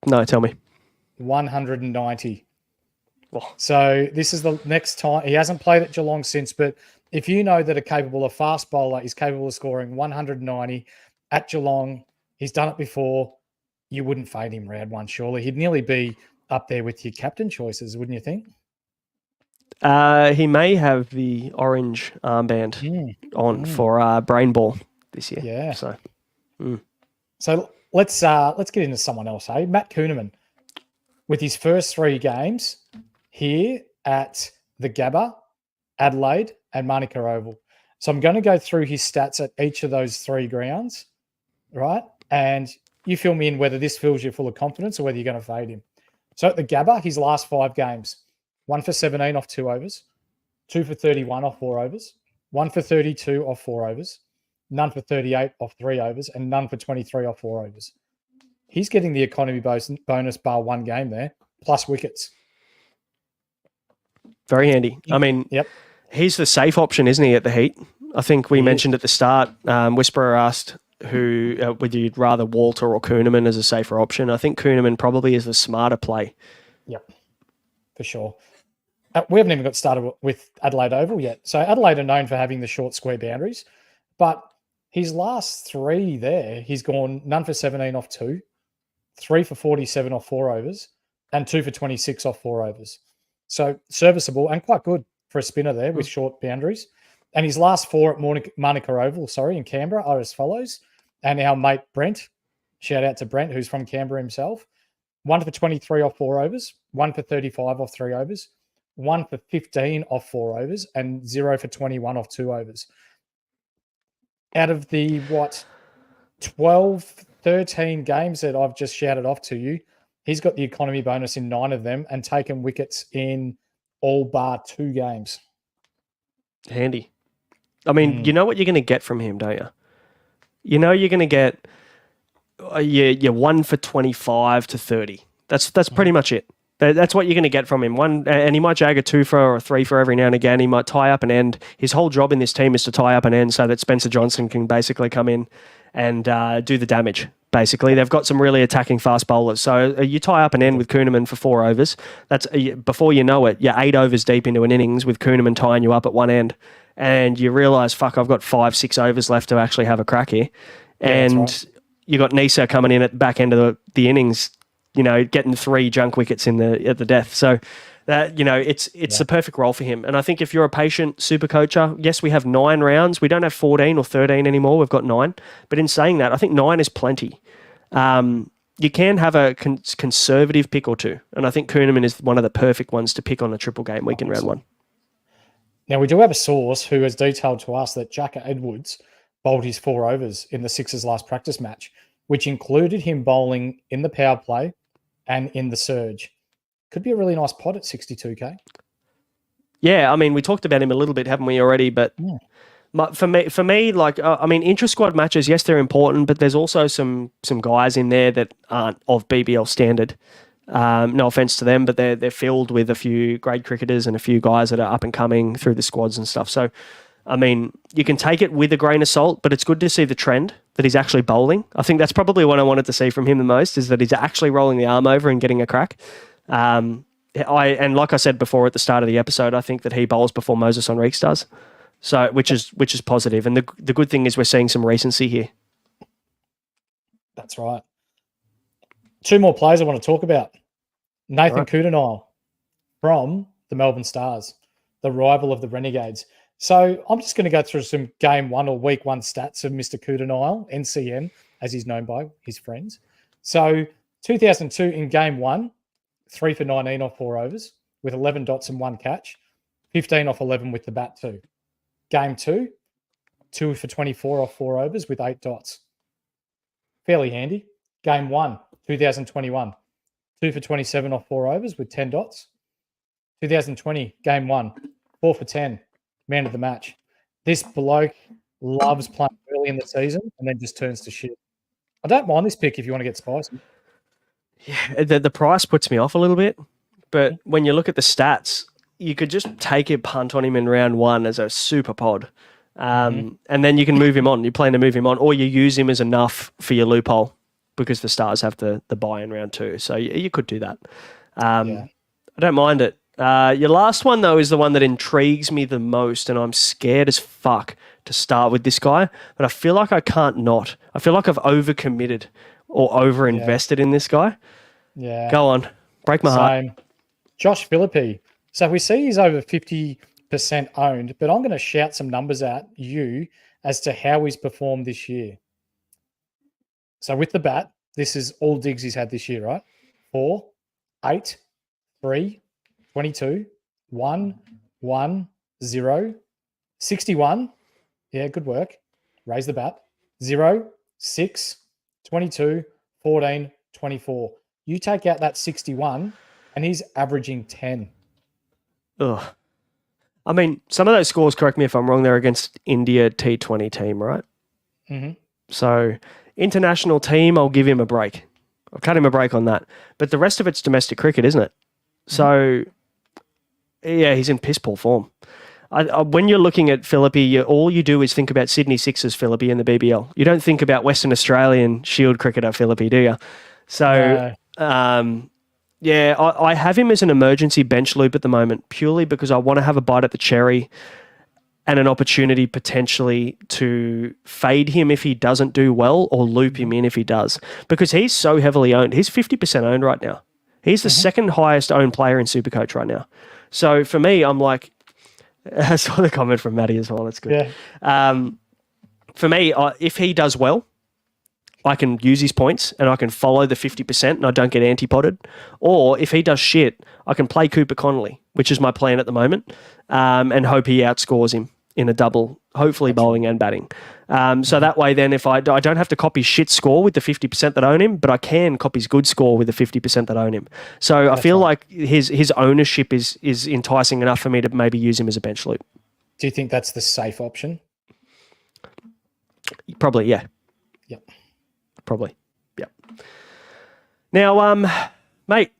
No, tell me. 190. Oh. So this is the next time. He hasn't played at Geelong since, but if you know that a capable of fast bowler is capable of scoring 190 at Geelong, he's done it before, you wouldn't fade him round 1, surely. He'd nearly be up there with your captain choices, wouldn't you think? He may have the orange armband on for Brain Ball this year. Yeah. So let's get into someone else, hey? Matt Kuhnemann, with his first 3 games here at the Gabba, Adelaide, and Manuka Oval. So I'm going to go through his stats at each of those 3 grounds, right? And you fill me in whether this fills you full of confidence or whether you're going to fade him. So at the Gabba, his last 5 games, 1 for 17 off 2 overs, 2 for 31 off 4 overs, 1 for 32 off 4 overs, none for 38 off 3 overs, and none for 23 off 4 overs. He's getting the economy bonus bar 1 game there, plus wickets. Very handy. I mean, he's the safe option, isn't he, at the Heat? I think we mentioned at the start, Whisperer asked whether you'd rather Walter or Kuhnemann as a safer option. I think Kuhnemann probably is the smarter play. Yep, for sure. We haven't even got started with Adelaide Oval yet. So Adelaide are known for having the short square boundaries, but his last 3 there, he's gone none for 17 off 2, 3 for 47 off 4 overs, and 2 for 26 off 4 overs. So serviceable and quite good for a spinner there with short boundaries. And his last 4 at Manuka Oval, in Canberra are as follows. And our mate Brent, shout out to Brent, who's from Canberra himself. 1 for 23 off 4 overs, 1 for 35 off 3 overs, 1 for 15 off 4 overs, and 0 for 21 off 2 overs. Out of the, 12, 13 games that I've just shouted off to you, he's got the economy bonus in 9 of them and taken wickets in all bar 2 games. Handy. I mean, you know what you're going to get from him, don't you? You know you're going to get your 1 for 25 to 30. That's pretty much it. That's what you're going to get from him. And he might jag a 2 for or a 3 for every now and again. He might tie up an end. His whole job in this team is to tie up an end so that Spencer Johnson can basically come in and do the damage. Basically, they've got some really attacking fast bowlers. So you tie up an end with Kuhnemann for 4 overs. That's before you know it, you're 8 overs deep into an innings with Kuhnemann tying you up at one end, and you realise, fuck, I've got 5-6 overs left to actually have a crack here. And you got Nisa coming in at the back end of the innings, getting 3 junk wickets at the death. So That, it's the perfect role for him. And I think if you're a patient super coacher, yes, we have 9 rounds. We don't have 14 or 13 anymore. We've got 9. But in saying that, I think 9 is plenty. You can have a conservative pick or two. And I think Kuhneman is one of the perfect ones to pick on a triple game week in round 1. Now, we do have a source who has detailed to us that Jack Edwards bowled his 4 overs in the Sixers' last practice match, which included him bowling in the power play and in the surge. Could be a really nice pot at 62K. Yeah, I mean, we talked about him a little bit, haven't we, already? But for me, like, intra-squad matches, yes, they're important, but there's also some guys in there that aren't of BBL standard. No offense to them, but they're filled with a few grade cricketers and a few guys that are up and coming through the squads and stuff. So, I mean, you can take it with a grain of salt, but it's good to see the trend that he's actually bowling. I think that's probably what I wanted to see from him the most, is that he's actually rolling the arm over and getting a crack. And like I said before at the start of the episode, I think that he bowls before Moses Henriques does. So, which is positive. And the good thing is we're seeing some recency here. That's right. 2 more players I want to talk about. Nathan Kudenile from the Melbourne Stars, the rival of the Renegades. So I'm just going to go through some game 1 or week 1 stats of Mr. Kudenile, NCM, as he's known by his friends. So 2002 in game 1, 3 for 19 off 4 overs with 11 dots and 1 catch, 15 off 11 with the bat too. Game 2, 2 for 24 off 4 overs with 8 dots. Fairly handy. Game 1, 2021, 2 for 27 off 4 overs with 10 dots. 2020, game 1, 4 for 10, man of the match. This bloke loves playing early in the season and then just turns to shit. I don't mind this pick if you want to get spicy. Yeah, the price puts me off a little bit, but when you look at the stats, you could just take a punt on him in round 1 as a super pod. And then you can move him on. You plan to move him on, or you use him as enough for your loophole because the Stars have the buy in round 2. So you could do that. I don't mind it. Your last one, though, is the one that intrigues me the most, and I'm scared as fuck to start with this guy, but I feel like I can't not. I feel like I've overcommitted or over-invested in this guy. Yeah. Go on. Break my heart. Josh Philippe. So we see he's over 50% owned, but I'm going to shout some numbers at you as to how he's performed this year. So with the bat, this is all digs he's had this year, right? 4, 8, 3, 22, 1, 1, 0, 61. Yeah, good work. Raise the bat. 0, 6, 22, 14, 24. You take out that 61 and he's averaging 10. Ugh. I mean, some of those scores, correct me if I'm wrong, they're against India T20 team, right? Mm-hmm. So international team, I'll give him a break. I'll cut him a break on that. But the rest of it's domestic cricket, isn't it? So, yeah, he's in piss poor form. When you're looking at Philippe, all you do is think about Sydney Sixers Philippe in the BBL. You don't think about Western Australian Shield cricketer Philippe, do you? So, yeah, I have him as an emergency bench loop at the moment, purely because I want to have a bite at the cherry and an opportunity potentially to fade him if he doesn't do well or loop him in if he does. Because he's so heavily owned. He's 50% owned right now. He's the second highest owned player in Supercoach right now. So for me, I'm like, I saw the comment from Maddie as well. That's good. Yeah. For me, if he does well, I can use his points and I can follow the 50% and I don't get anti-potted. Or if he does shit, I can play Cooper Connolly, which is my plan at the moment, and hope he outscores him in a double, hopefully bowling and batting. So that way then if I don't have to copy shit score with the 50% that own him, but I can copy his good score with the 50% that own him. So I feel like his ownership is enticing enough for me to maybe use him as a bench loop. Do you think that's the safe option? Probably, yeah. Yep. Probably. Yep. Now, mate,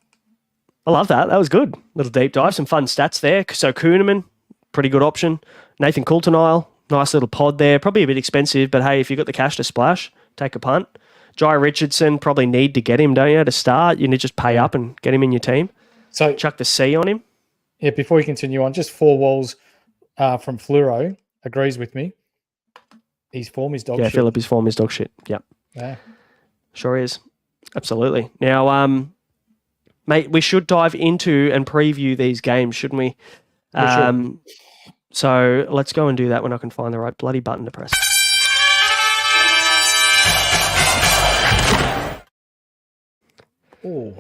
I love that. That was good. Little deep dive, some fun stats there. So Kuhneman, pretty good option. Nathan Coulter-Nile, nice little pod there. Probably a bit expensive, but hey, if you've got the cash to splash, take a punt. Jai Richardson, probably need to get him, don't you, to start? You need to just pay up and get him in your team. So chuck the C on him. Yeah, before you continue on, just 4 walls from Fluoro agrees with me. His form is dog shit. Yeah, Philip's form is dog shit. Yep. Yeah. Sure is. Absolutely. Now, mate, we should dive into and preview these games, shouldn't we? Sure. So let's go and do that when I can find the right bloody button to press. Ooh.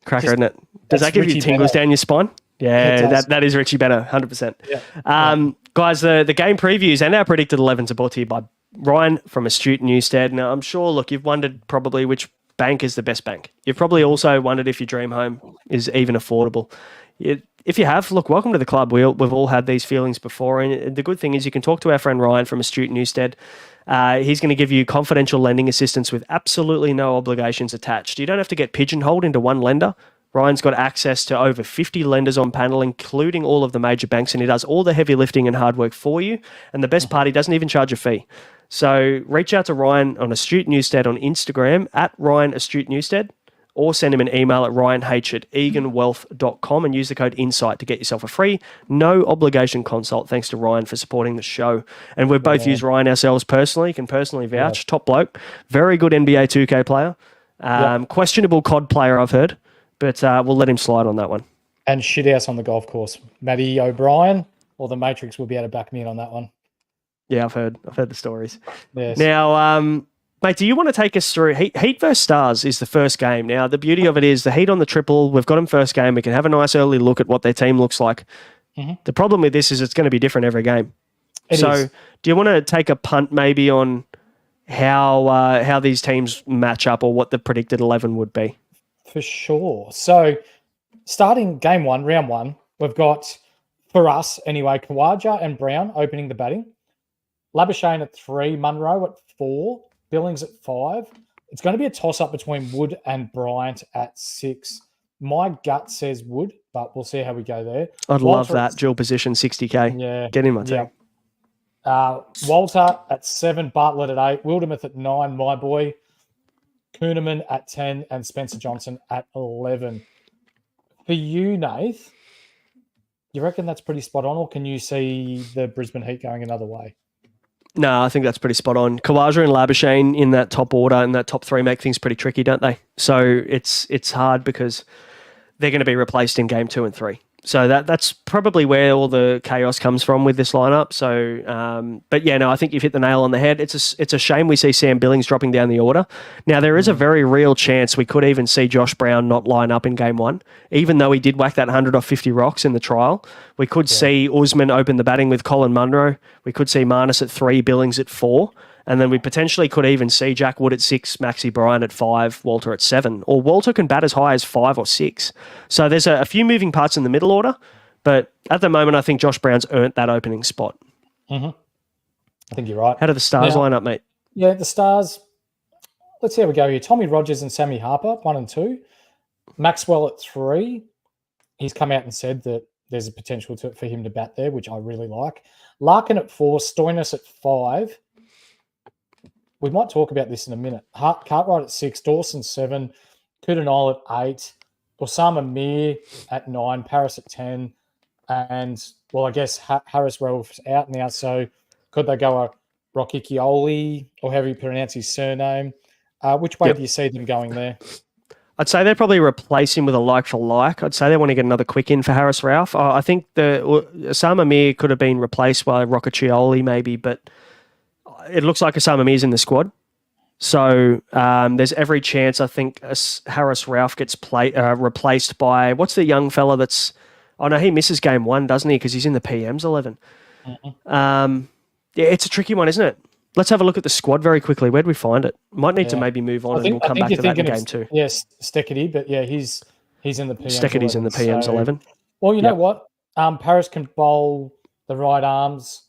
Cracker, isn't it? Does that give you Richie tingles Benner. down your spine? Yeah, It does. that is Richie Benner, 100%. Yeah. Guys, the game previews and our predicted 11s are brought to you by Ryan from Astute Newstead. Now, I'm sure, look, you've wondered probably which bank is the best bank. You've probably also wondered if your dream home is even affordable. If you have, look, welcome to the club. We've all had these feelings before, and the good thing is you can talk to our friend Ryan from Astute Newstead. He's going to give you confidential lending assistance with absolutely no obligations attached. You don't have to get pigeonholed into one lender. Ryan's got access to over 50 lenders on panel, including all of the major banks, and he does all the heavy lifting and hard work for you. And the best part, he doesn't even charge a fee. So reach out to Ryan on Astute Newstead on Instagram at Ryan Astute Newstead, or send him an email at ryanh@eganwealth.com and use the code INSIGHT to get yourself a free, no obligation consult. Thanks to Ryan for supporting the show. And we've both used Ryan ourselves personally. You can personally vouch. Top bloke. Very good NBA 2K player. Questionable COD player, I've heard. But we'll let him slide on that one. And shithouse on the golf course. Matty O'Brien or the Matrix will be able to back me in on that one. Yeah, I've heard the stories. Yes. Now, mate, do you want to take us through Heat versus Stars is the first game. Now, the beauty of it is the Heat on the triple. We've got them first game. We can have a nice early look at what their team looks like. Mm-hmm. The problem with this is it's going to be different every game. It is. Do you want to take a punt maybe on how these teams match up or what the predicted 11 would be? For sure. So, starting game one, round one, we've got, for us anyway, Kawaja and Brown opening the batting. Labuschagne at 3, Munro at 4, Billings at 5. It's going to be a toss-up between Wood and Bryant at 6. My gut says Wood, but we'll see how we go there. I'd love that dual position 60K. Yeah. Get in my team. Walter at 7, Bartlett at 8, Wildermuth at 9, my boy. Kuhneman at 10 and Spencer Johnson at 11. For you, Nath, you reckon that's pretty spot on, or can you see the Brisbane Heat going another way? No, I think that's pretty spot on. Kawaja and Labuschagne in that top order and that top 3 make things pretty tricky, don't they? So it's hard because they're going to be replaced in game 2 and 3. So that's probably where all the chaos comes from with this lineup. So, but yeah, no, I think you've hit the nail on the head. It's a shame we see Sam Billings dropping down the order. Now, there is a very real chance we could even see Josh Brown not line up in game 1, even though he did whack that 100 off 50 rocks in the trial. We could see Usman open the batting with Colin Munro. We could see Marnus at 3, Billings at 4. And then we potentially could even see Jack Wood at 6, Maxi Bryan at 5, Walter at 7. Or Walter can bat as high as 5 or 6. So there's a few moving parts in the middle order. But at the moment, I think Josh Brown's earned that opening spot. Mm-hmm. I think you're right. How do the Stars line up, mate? Yeah, the Stars, let's see how we go here. Tommy Rogers and Sammy Harper, 1 and 2. Maxwell at 3. He's come out and said that there's a potential for him to bat there, which I really like. Larkin at 4, Stoinis at 5. We might talk about this in a minute. Cartwright at 6, Dawson 7, Kudanol at 8, Osama Mir at 9, Paris at 10, and, well, I guess Harris Ralph's out now, so could they go a Rocchioli, or however you pronounce his surname? Which way do you see them going there? I'd say they'd probably replace him with a like for like. I'd say they want to get another quick in for Harris Ralph. I think Osama Mir could have been replaced by Rocchioli maybe, but it looks like Osama Mir's in the squad. So there's every chance, I think, Harris Ralph gets replaced by, what's the young fella that's... Oh, no, he misses game 1, doesn't he? Because he's in the PM's 11. Yeah, it's a tricky one, isn't it? Let's have a look at the squad very quickly. Where'd we find it? Might need to maybe move on and we'll come back to that in game 2. Yes, Steckety, but yeah, he's in the PM's Steckety's 11, in the PM's 11. Well, you know what? Paris can bowl the right arms.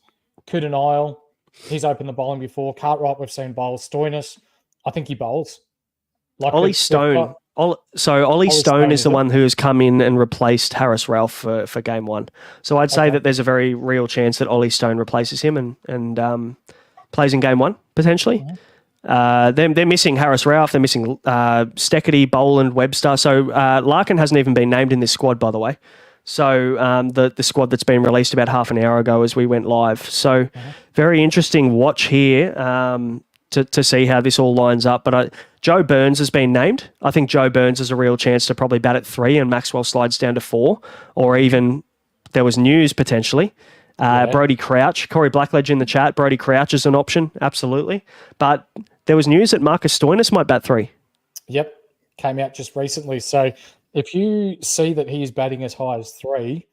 Kudanil, he's opened the bowling before. Cartwright, we've seen bowl. Stoinis, I think he bowls. Ollie Stone. Ollie Stone is the one who has come in and replaced Harris Ralph for game 1. So I'd say that there's a very real chance that Ollie Stone replaces him and plays in game 1, potentially. They're missing Harris Ralph. They're missing Steckety, Boland, Webster. So Larkin hasn't even been named in this squad, by the way. So the squad that's been released about half an hour ago as we went live. So very interesting watch here to see how this all lines up. But Joe Burns has been named. I think Joe Burns has a real chance to probably bat at 3 and Maxwell slides down to 4, or even there was news potentially. Brody Crouch, Corey Blackledge in the chat. Brody Crouch is an option, absolutely. But there was news that Marcus Stoinis might bat 3. Yep, came out just recently. So if you see that he's batting as high as 3,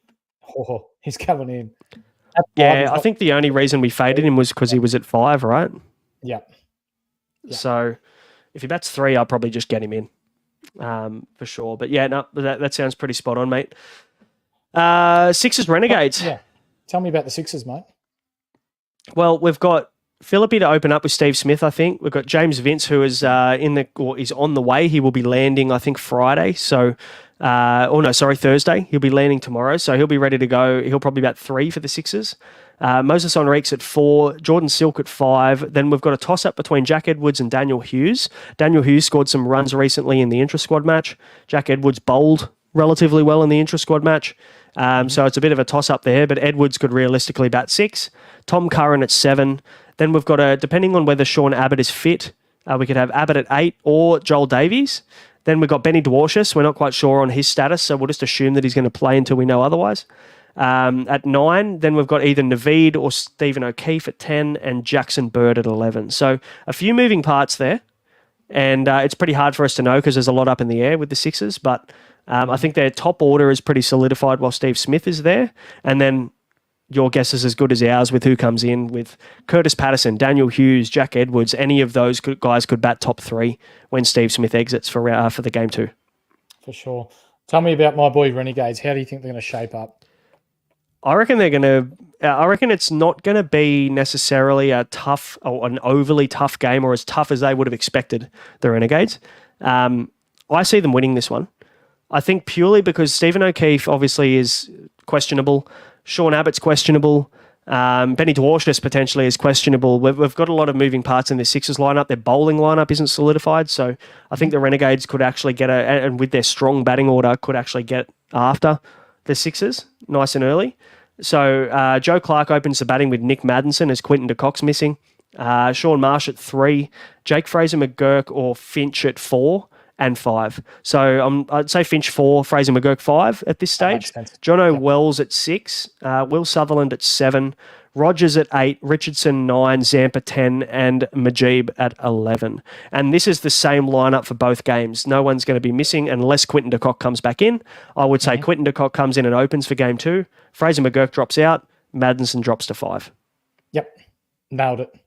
he's coming in. I think the only reason we faded him was because he was at 5, right? Yeah. So if he bats 3, I'll probably just get him in for sure. But yeah, no, that sounds pretty spot on, mate. Sixers Renegades. Yeah. Tell me about the Sixers, mate. Well, we've got Philippi to open up with Steve Smith, I think. We've got James Vince, who is is on the way. He will be landing, I think, Friday. So, Thursday. He'll be landing tomorrow. So he'll be ready to go. He'll probably bat 3 for the Sixers. Moses Enrique's at 4, Jordan Silk at 5. Then we've got a toss-up between Jack Edwards and Daniel Hughes. Daniel Hughes scored some runs recently in the intra-squad match. Jack Edwards bowled relatively well in the intra-squad match. So it's a bit of a toss-up there, but Edwards could realistically bat 6. Tom Curran at 7. Then we've got depending on whether Sean Abbott is fit, we could have Abbott at 8 or Joel Davies. Then we've got Benny Dwarshus. We're not quite sure on his status, so we'll just assume that he's going to play until we know otherwise. At 9, then we've got either Naveed or Stephen O'Keefe at 10 and Jackson Bird at 11. So a few moving parts there, and it's pretty hard for us to know because there's a lot up in the air with the Sixers, but I think their top order is pretty solidified while Steve Smith is there, and then your guess is as good as ours with who comes in with Curtis Patterson, Daniel Hughes, Jack Edwards. Any of those guys could bat top 3 when Steve Smith exits for the game 2. For sure. Tell me about my boy Renegades. How do you think they're going to shape up? I reckon it's not going to be necessarily a tough or an overly tough game or as tough as they would have expected, the Renegades. I see them winning this one. I think purely because Stephen O'Keefe obviously is questionable. Sean Abbott's questionable. Benny Dwarshus potentially is questionable. We've got a lot of moving parts in the Sixers lineup. Their bowling lineup isn't solidified, so I think the Renegades could actually and with their strong batting order, could actually get after the Sixers nice and early. So Joe Clark opens the batting with Nick Maddinson as Quinton de Kock's missing. Sean Marsh at 3, Jake Fraser McGurk or Finch at 4 and 5. So I'd say Finch 4, Fraser McGurk 5 at this stage. Jono Wells at 6, Will Sutherland at 7, Rogers at 8, Richardson 9, Zampa 10, and Majib at 11. And this is the same lineup for both games. No one's going to be missing unless Quinton de Kock comes back in. I would say Quinton de Kock comes in and opens for game 2. Fraser McGurk drops out. Maddinson drops to 5. Yep. Nailed it.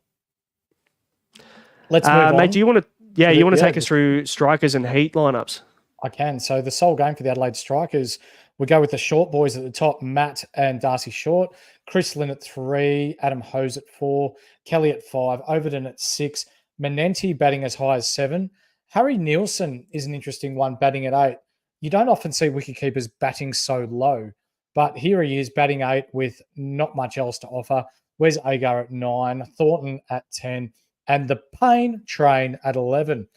Let's move on. Mate, do you want to... Yeah, you want to take us through strikers and heat lineups? I can. So the sole game for the Adelaide Strikers, we go with the short boys at the top, Matt and Darcy Short, Chris Lynn at 3, Adam Hose at 4, Kelly at 5, Overton at 6, Menenti batting as high as 7. Harry Nielsen is an interesting one, batting at 8. You don't often see wicketkeepers batting so low, but here he is batting 8 with not much else to offer. Wes Agar at 9, Thornton at 10, and the Payne Train at 11.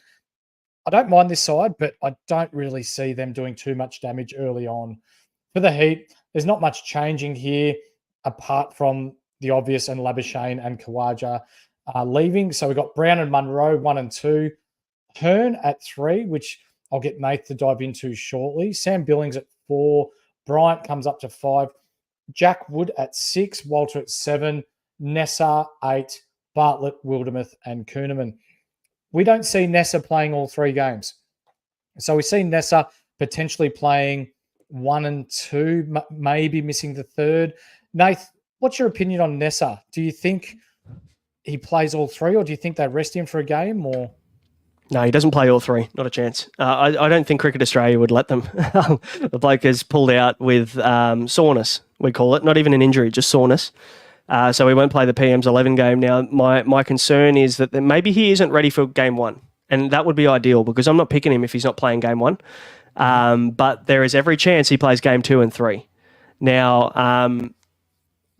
I don't mind this side, but I don't really see them doing too much damage early on. For the Heat, there's not much changing here apart from the obvious and Labuschagne and Khawaja leaving. So we've got Brown and Munro, 1 and 2. Hearn at 3, which I'll get Nath to dive into shortly. Sam Billings at 4. Bryant comes up to 5. Jack Wood at 6. Walter at 7. Nessa 8. Bartlett, Wildermuth, and Kuhneman. We don't see Nessa playing all 3 games. So we see Nessa potentially playing 1 and 2, maybe missing the 3rd. Nath, what's your opinion on Nessa? Do you think he plays all 3, or do you think they rest him for a game? Or No, he doesn't play all 3. Not a chance. I don't think Cricket Australia would let them. The bloke has pulled out with soreness, we call it. Not even an injury, just soreness. So he won't play the PM's 11 game. Now, my concern is that maybe he isn't ready for game 1. And that would be ideal because I'm not picking him if he's not playing game 1. But there is every chance he plays game 2 and 3. Now,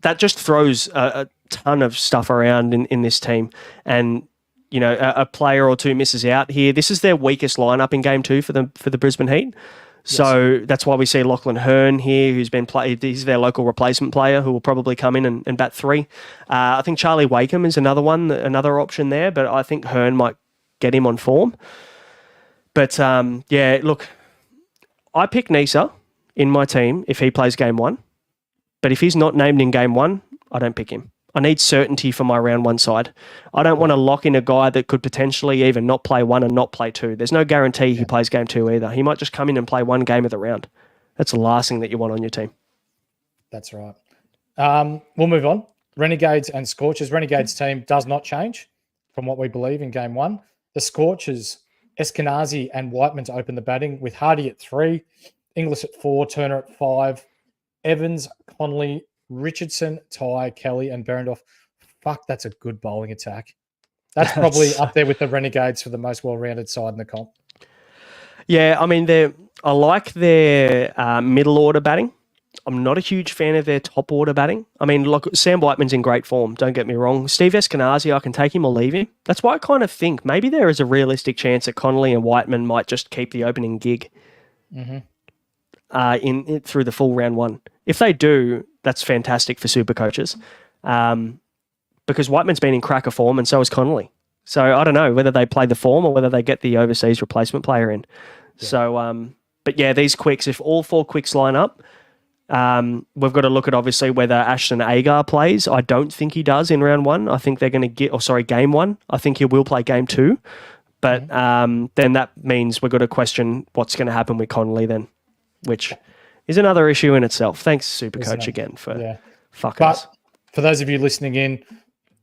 that just throws a ton of stuff around in this team. And, you know, a player or 2 misses out here. This is their weakest lineup in game 2 for the Brisbane Heat. So that's why we see Lachlan Hearn here, who's been played. He's their local replacement player who will probably come in and bat 3. I think Charlie Wakeham is another option there, but I think Hearn might get him on form. But look, I pick Nisa in my team if he plays game 1. But if he's not named in game 1, I don't pick him. I need certainty for my round 1 side. I don't want to lock in a guy that could potentially even not play 1 and not play 2. There's no guarantee he plays game 2 either. He might just come in and play 1 game of the round. That's the last thing that you want on your team. That's right. We'll move on. Renegades and Scorchers. Renegades team does not change from what we believe in game 1. The Scorchers, Eskenazi and Whiteman to open the batting with Hardy at 3, Inglis at 4, Turner at 5, Evans, Connolly, Richardson, Ty, Kelly, and Berendorf. Fuck, that's a good bowling attack. That's probably up there with the Renegades for the most well-rounded side in the comp. Yeah, I mean, I like their middle order batting. I'm not a huge fan of their top order batting. I mean, look, Sam Whiteman's in great form, don't get me wrong. Steve Eskenazi, I can take him or leave him. That's why I kind of think maybe there is a realistic chance that Connolly and Whiteman might just keep the opening gig through the full round 1. If they do, that's fantastic for super coaches, because Whiteman's been in cracker form and so is Connolly. So I don't know whether they play the form or whether they get the overseas replacement player in. Yeah. So, but yeah, these quicks, if all 4 quicks line up, we've got to look at obviously whether Ashton Agar plays. I don't think he does in round 1. I think they're going to game 1. I think he will play game 2. But then that means we've got to question what's going to happen with Connolly then, which is another issue in itself. Thanks, Supercoach, again for fucking us. But for those of you listening in,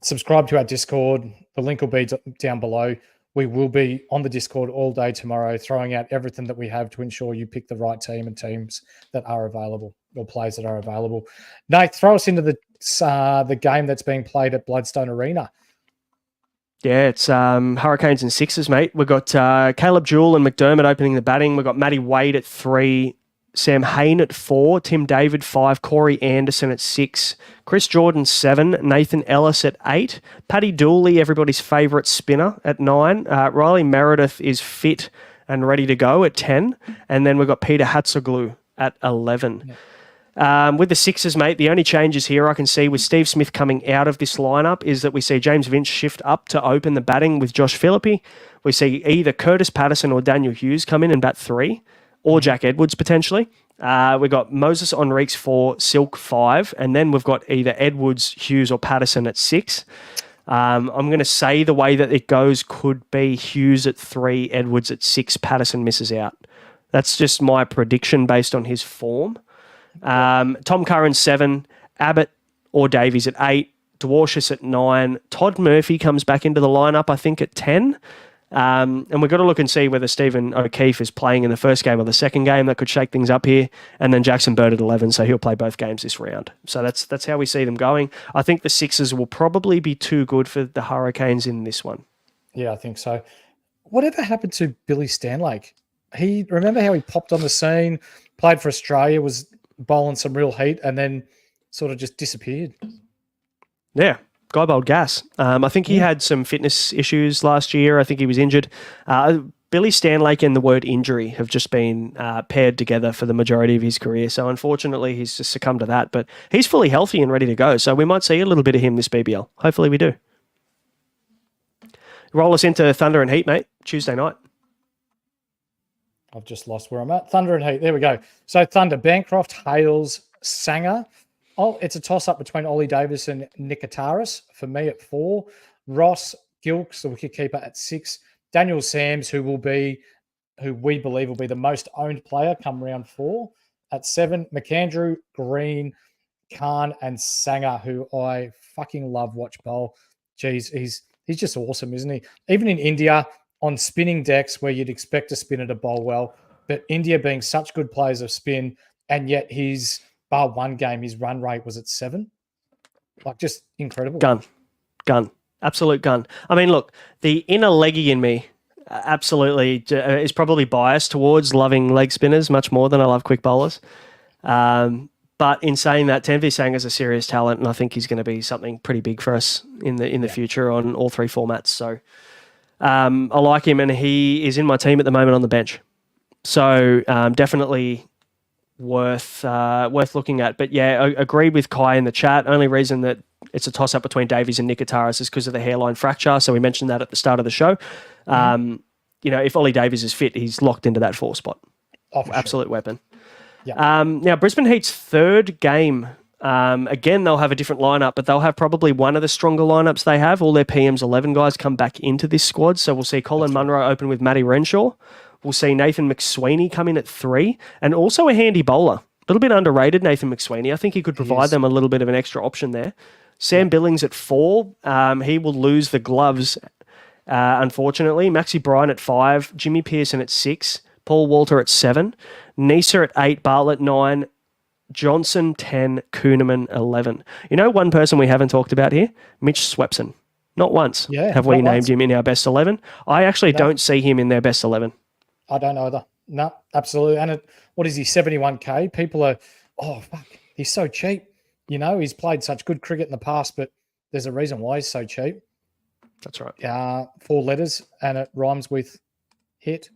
subscribe to our Discord. The link will be down below. We will be on the Discord all day tomorrow, throwing out everything that we have to ensure you pick the right team and teams that are available, or players that are available. Nate, throw us into the game that's being played at Bloodstone Arena. Yeah, it's Hurricanes and Sixers, mate. We've got Caleb Jewell and McDermott opening the batting. We've got Matty Wade at 3, Sam Hain at 4, Tim David 5, Corey Anderson at 6, Chris Jordan 7, Nathan Ellis at 8, Paddy Dooley, everybody's favourite spinner, at 9, Riley Meredith is fit and ready to go at 10, and then we've got Peter Hatzoglu at 11. With the Sixers, mate, the only changes here I can see with Steve Smith coming out of this lineup is that we see James Vince shift up to open the batting with Josh Phillippe. We see either Curtis Patterson or Daniel Hughes come in and bat 3. Or Jack Edwards, potentially. We've got Moses Enriques 4, Silk 5, and then we've got either Edwards, Hughes, or Patterson at 6. I'm going to say the way that it goes could be Hughes at 3, Edwards at 6, Patterson misses out. That's just my prediction based on his form. Tom Curran 7, Abbott or Davies at 8, Dwarshus at 9, Todd Murphy comes back into the lineup, I think, at 10. And we've got to look and see whether Stephen O'Keefe is playing in the first game or the second game. That could shake things up here. And then Jackson Bird at 11, so he'll play both games this round. So that's how we see them going. I think the Sixers will probably be too good for the Hurricanes in this one. Yeah, I think so. Whatever happened to Billy Stanlake? Remember how he popped on the scene, played for Australia, was bowling some real heat, and then sort of just disappeared. Yeah. Guy bowled gas. I think he had some fitness issues last year. I think he was injured. Billy Stanlake and the word injury have just been paired together for the majority of his career. So unfortunately, he's just succumbed to that. But he's fully healthy and ready to go. So we might see a little bit of him this BBL. Hopefully we do. Roll us into Thunder and Heat, mate. Tuesday night. I've just lost where I'm at. Thunder and Heat. There we go. So Thunder, Bancroft, Hales, Sanger. Oh, it's a toss-up between Ollie Davis and Nikitaris for me at 4. Ross Gilks, the wicketkeeper, at 6. Daniel Sams, who we believe will be the most owned player come round 4, at 7. McAndrew, Green, Khan, and Sanger, who I fucking love watch bowl. Jeez, he's just awesome, isn't he? Even in India, on spinning decks where you'd expect a spinner to bowl well, but India being such good players of spin, and yet bar one game, his run rate was at 7. Like, just incredible. Gun. Absolute gun. I mean, look, the inner leggy in me absolutely is probably biased towards loving leg spinners much more than I love quick bowlers. But in saying that, Tanvi Sangar's a serious talent, and I think he's going to be something pretty big for us in the future on all 3 formats. So I like him, and he is in my team at the moment on the bench. So definitely worth looking at. But yeah, I agreed with Kai in the chat. Only reason that it's a toss-up between Davies and Nikitaris is because of the hairline fracture. So we mentioned that at the start of the show. If Ollie Davies is fit, he's locked into that 4 spot. Absolute weapon. Yeah. Now, Brisbane Heat's third game. Again, they'll have a different lineup, but they'll have probably one of the stronger lineups they have. All their PM's 11 guys come back into this squad. So we'll see Colin Munro open with Matty Renshaw. We'll see Nathan McSweeney come in at 3, and also a handy bowler. A little bit underrated, Nathan McSweeney. I think he could provide them a little bit of an extra option there. Sam Billings at 4. He will lose the gloves, unfortunately. Maxi Bryan at 5. Jimmy Pearson at 6. Paul Walter at 7. Neser at 8. Bartlett 9. Johnson 10. Kuhneman 11. You know one person we haven't talked about here? Mitch Swepson. Not once have we named him in our best 11. I actually don't see him in their best 11. I don't either. No, absolutely. And what is he, 71K? People are, fuck, he's so cheap. He's played such good cricket in the past, but there's a reason why he's so cheap. That's right. 4 letters, and it rhymes with hit.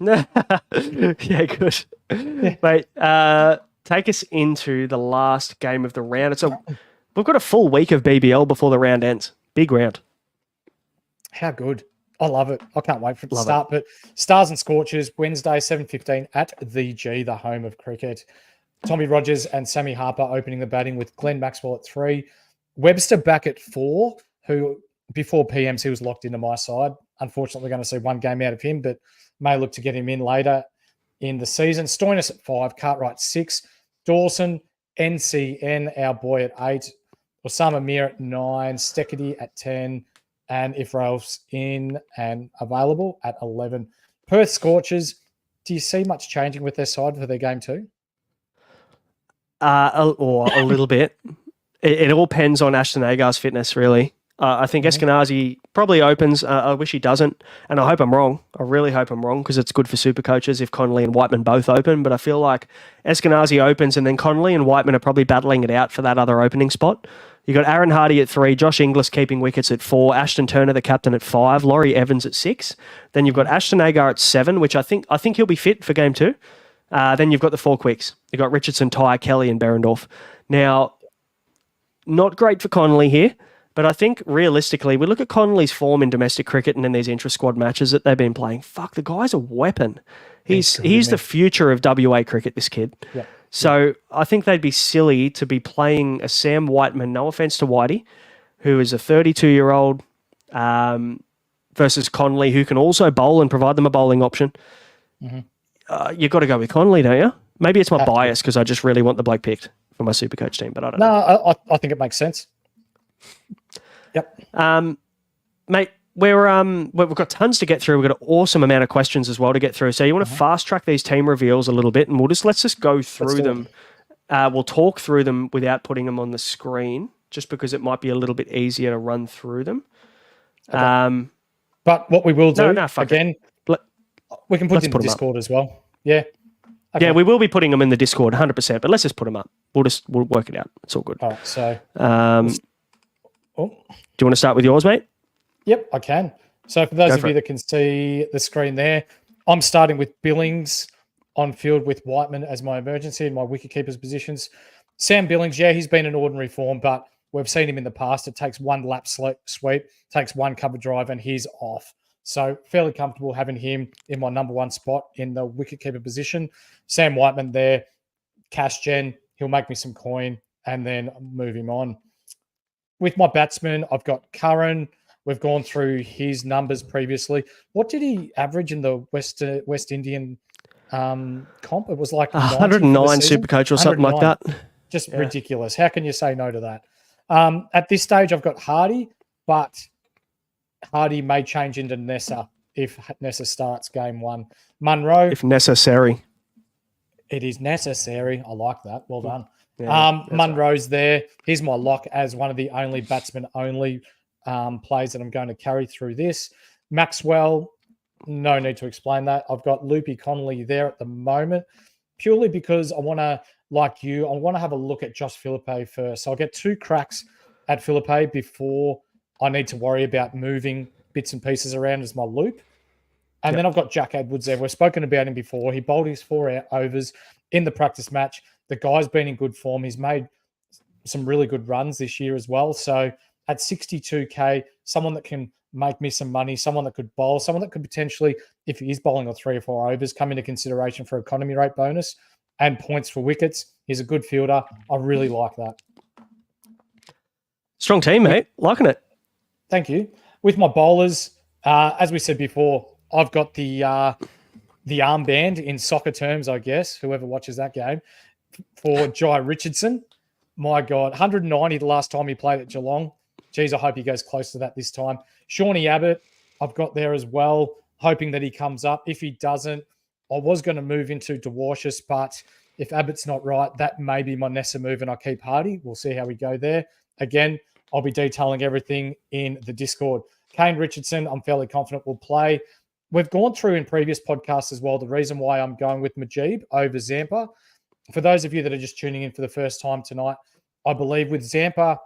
Yeah, good. Yeah. Mate, take us into the last game of the round. We've got a full week of BBL before the round ends. Big round. How good. I love it. I can't wait for it to start. But Stars and Scorchers, Wednesday, 7:15 at the G, the home of cricket. Tommy Rogers and Sammy Harper opening the batting with Glenn Maxwell at 3. Webster back at 4, who before PMs, he was locked into my side. Unfortunately, we're going to see one game out of him, but may look to get him in later in the season. Stoinis at 5, Cartwright 6, Dawson, NCN, our boy at 8, Osama Mir at 9, Steckity at 10, and if Ralph's in and available at 11. Perth Scorchers, do you see much changing with their side for their game 2? A little bit. It all depends on Ashton Agar's fitness, really. I think Eskenazi probably opens. I wish he doesn't, and I hope I'm wrong. I really hope I'm wrong because it's good for super coaches if Connolly and Whiteman both open, but I feel like Eskenazi opens and then Connolly and Whiteman are probably battling it out for that other opening spot. You got Aaron Hardy at 3, Josh Inglis keeping wickets at 4, Ashton Turner, the captain, at 5, Laurie Evans at 6. Then you've got Ashton Agar at 7, which I think he'll be fit for game 2. Then you've got the 4 quicks. You've got Richardson, Ty, Kelly, and Berendorf. Now, not great for Connolly here, but I think realistically, we look at Connolly's form in domestic cricket and in these intra-squad matches that they've been playing. Fuck, the guy's a weapon. He's the future of WA cricket, this kid. Yeah. So I think they'd be silly to be playing a Sam Whiteman, no offense to Whitey, who is a 32-year-old, versus Connolly, who can also bowl and provide them a bowling option. You've got to go with Connolly, don't you? Maybe it's my bias because I just really want the bloke picked for my Supercoach team, but I don't know. No, I think it makes sense. Yep. Mate, we've got tons to get through. We've got an awesome amount of questions as well to get through. So you want to fast track these team reveals a little bit, and let's just go through them. We'll talk through them without putting them on the screen, just because it might be a little bit easier to run through them. Okay. But what we will do again, we can put it in the Discord as well. Yeah. Okay. Yeah, we will be putting them in the Discord 100%, but let's just put them up. We'll work it out. It's all good. All right, so do you want to start with yours, mate? Yep, I can. So for those of you that can see the screen there, I'm starting with Billings on field with Whiteman as my emergency in my wicketkeeper's positions. Sam Billings, he's been in ordinary form, but we've seen him in the past. It takes one lap sweep, takes one cover drive, and he's off. So fairly comfortable having him in my number 1 spot in the wicketkeeper position. Sam Whiteman there, cash gen. He'll make me some coin and then move him on. With my batsman, I've got Curran. We've gone through his numbers previously. What did he average in the West Indian comp? It was like 109 Supercoach or something like that. Just ridiculous. How can you say no to that? At this stage, I've got Hardy, but Hardy may change into Nessa if Nessa starts game 1. Munro. If necessary. It is necessary. I like that. Well done. Yeah, Munro's right there. He's my lock as one of the only batsman-only plays that I'm going to carry through this. Maxwell, no need to explain that. I've got Loopy Connolly there at the moment, purely because I want to, like you, I want to have a look at Josh Philippe first. So I'll get 2 cracks at Philippe before I need to worry about moving bits and pieces around as my loop. And then I've got Jack Edwards there. We've spoken about him before. He bowled his 4 overs in the practice match. The guy's been in good form. He's made some really good runs this year as well. So at 62K, someone that can make me some money, someone that could bowl, someone that could potentially, if he is bowling on 3 or 4 overs, come into consideration for economy rate bonus and points for wickets. He's a good fielder. I really like that. Strong team, mate. Liking it. Thank you. With my bowlers, as we said before, I've got the armband in soccer terms, I guess, whoever watches that game, for Jai Richardson. My God, 190 the last time he played at Geelong. Geez, I hope he goes close to that this time. Shawnee Abbott, I've got there as well, hoping that he comes up. If he doesn't, I was going to move into Dwarshus, but if Abbott's not right, that may be my Nessa move and I keep Hardy. We'll see how we go there. Again, I'll be detailing everything in the Discord. Kane Richardson, I'm fairly confident will play. We've gone through in previous podcasts as well the reason why I'm going with Mujeeb over Zampa. For those of you that are just tuning in for the first time tonight, I believe with Zampa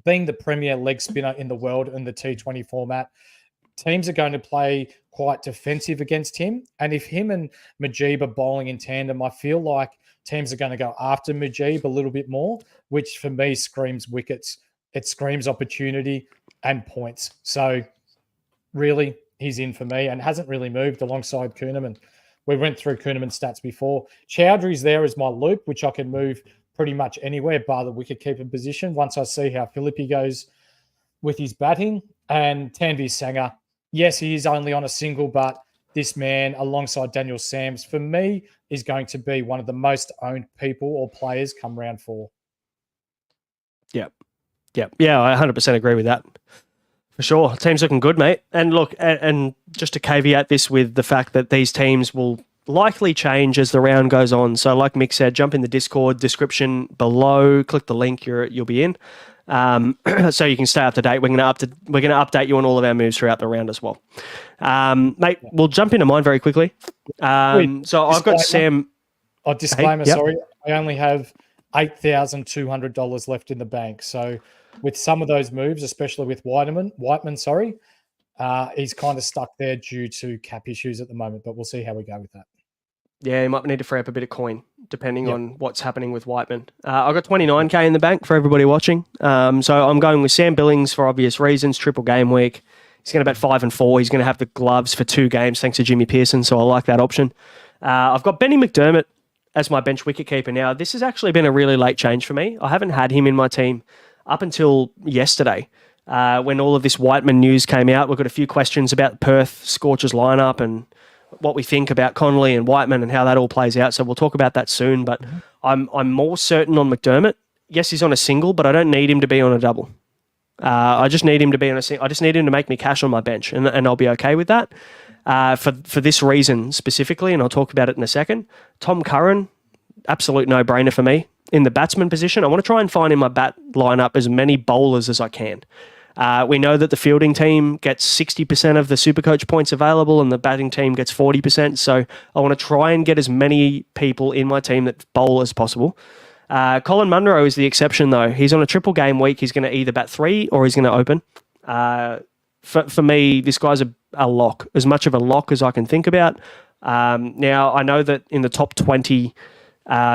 being the premier leg spinner in the world in the T20 format, teams are going to play quite defensive against him. And if him and Mujeeb are bowling in tandem, I feel like teams are going to go after Mujeeb a little bit more, which for me screams wickets. It screams opportunity and points. So really, he's in for me and hasn't really moved alongside Kuhneman. We went through Kuhneman's stats before. Chowdhury's there as my loop, which I can move pretty much anywhere bar the wicket-keeping position once I see how Philippi goes with his batting. And Tanveer Sangha, yes, he is only on a single, but this man, alongside Daniel Sams, for me, is going to be one of the most owned people or players come round 4. Yeah, I 100% agree with that. For sure. Team's looking good, mate. And look, and just to caveat this with the fact that these teams will likely change as the round goes on. So like Mick said, jump in the Discord description below, click the link, you'll be in. So you can stay up to date. We're going to update you on all of our moves throughout the round as well. Mate, we'll jump into mine very quickly. So I've got Sam. Disclaimer, Yep. sorry. I only have $8,200 left in the bank. So with some of those moves, especially with Whiteman, he's kind of stuck there due to cap issues at the moment, but we'll see how we go with that. Yeah, you might need to free up a bit of coin, depending on what's happening with Whiteman. I've got 29K in the bank for everybody watching. So I'm going with Sam Billings for obvious reasons, triple game week. He's going to bat 5 and 4. He's going to have the gloves for 2 games, thanks to Jimmy Pearson, so I like that option. I've got Benny McDermott as my bench wicketkeeper now. This has actually been a really late change for me. I haven't had him in my team up until yesterday. When all of this Whiteman news came out, we've got a few questions about Perth Scorchers lineup and what we think about Connolly and Whiteman and how that all plays out. So we'll talk about that soon. But I'm more certain on McDermott. Yes, he's on a single, but I don't need him to be on a double. I just need him to be on a single. I just need him to make me cash on my bench, and I'll be okay with that. For this reason specifically, and I'll talk about it in a second. Tom Curran, absolute no-brainer for me. In the batsman position, I want to try and find in my bat lineup as many bowlers as I can. We know that the fielding team gets 60% of the Supercoach points available and the batting team gets 40%. So I want to try and get as many people in my team that bowl as possible. Colin Munro is the exception, though. He's on a triple game week. He's going to either bat 3 or he's going to open. For me, this guy's a lock, as much of a lock as I can think about. Now, I know that in the top 20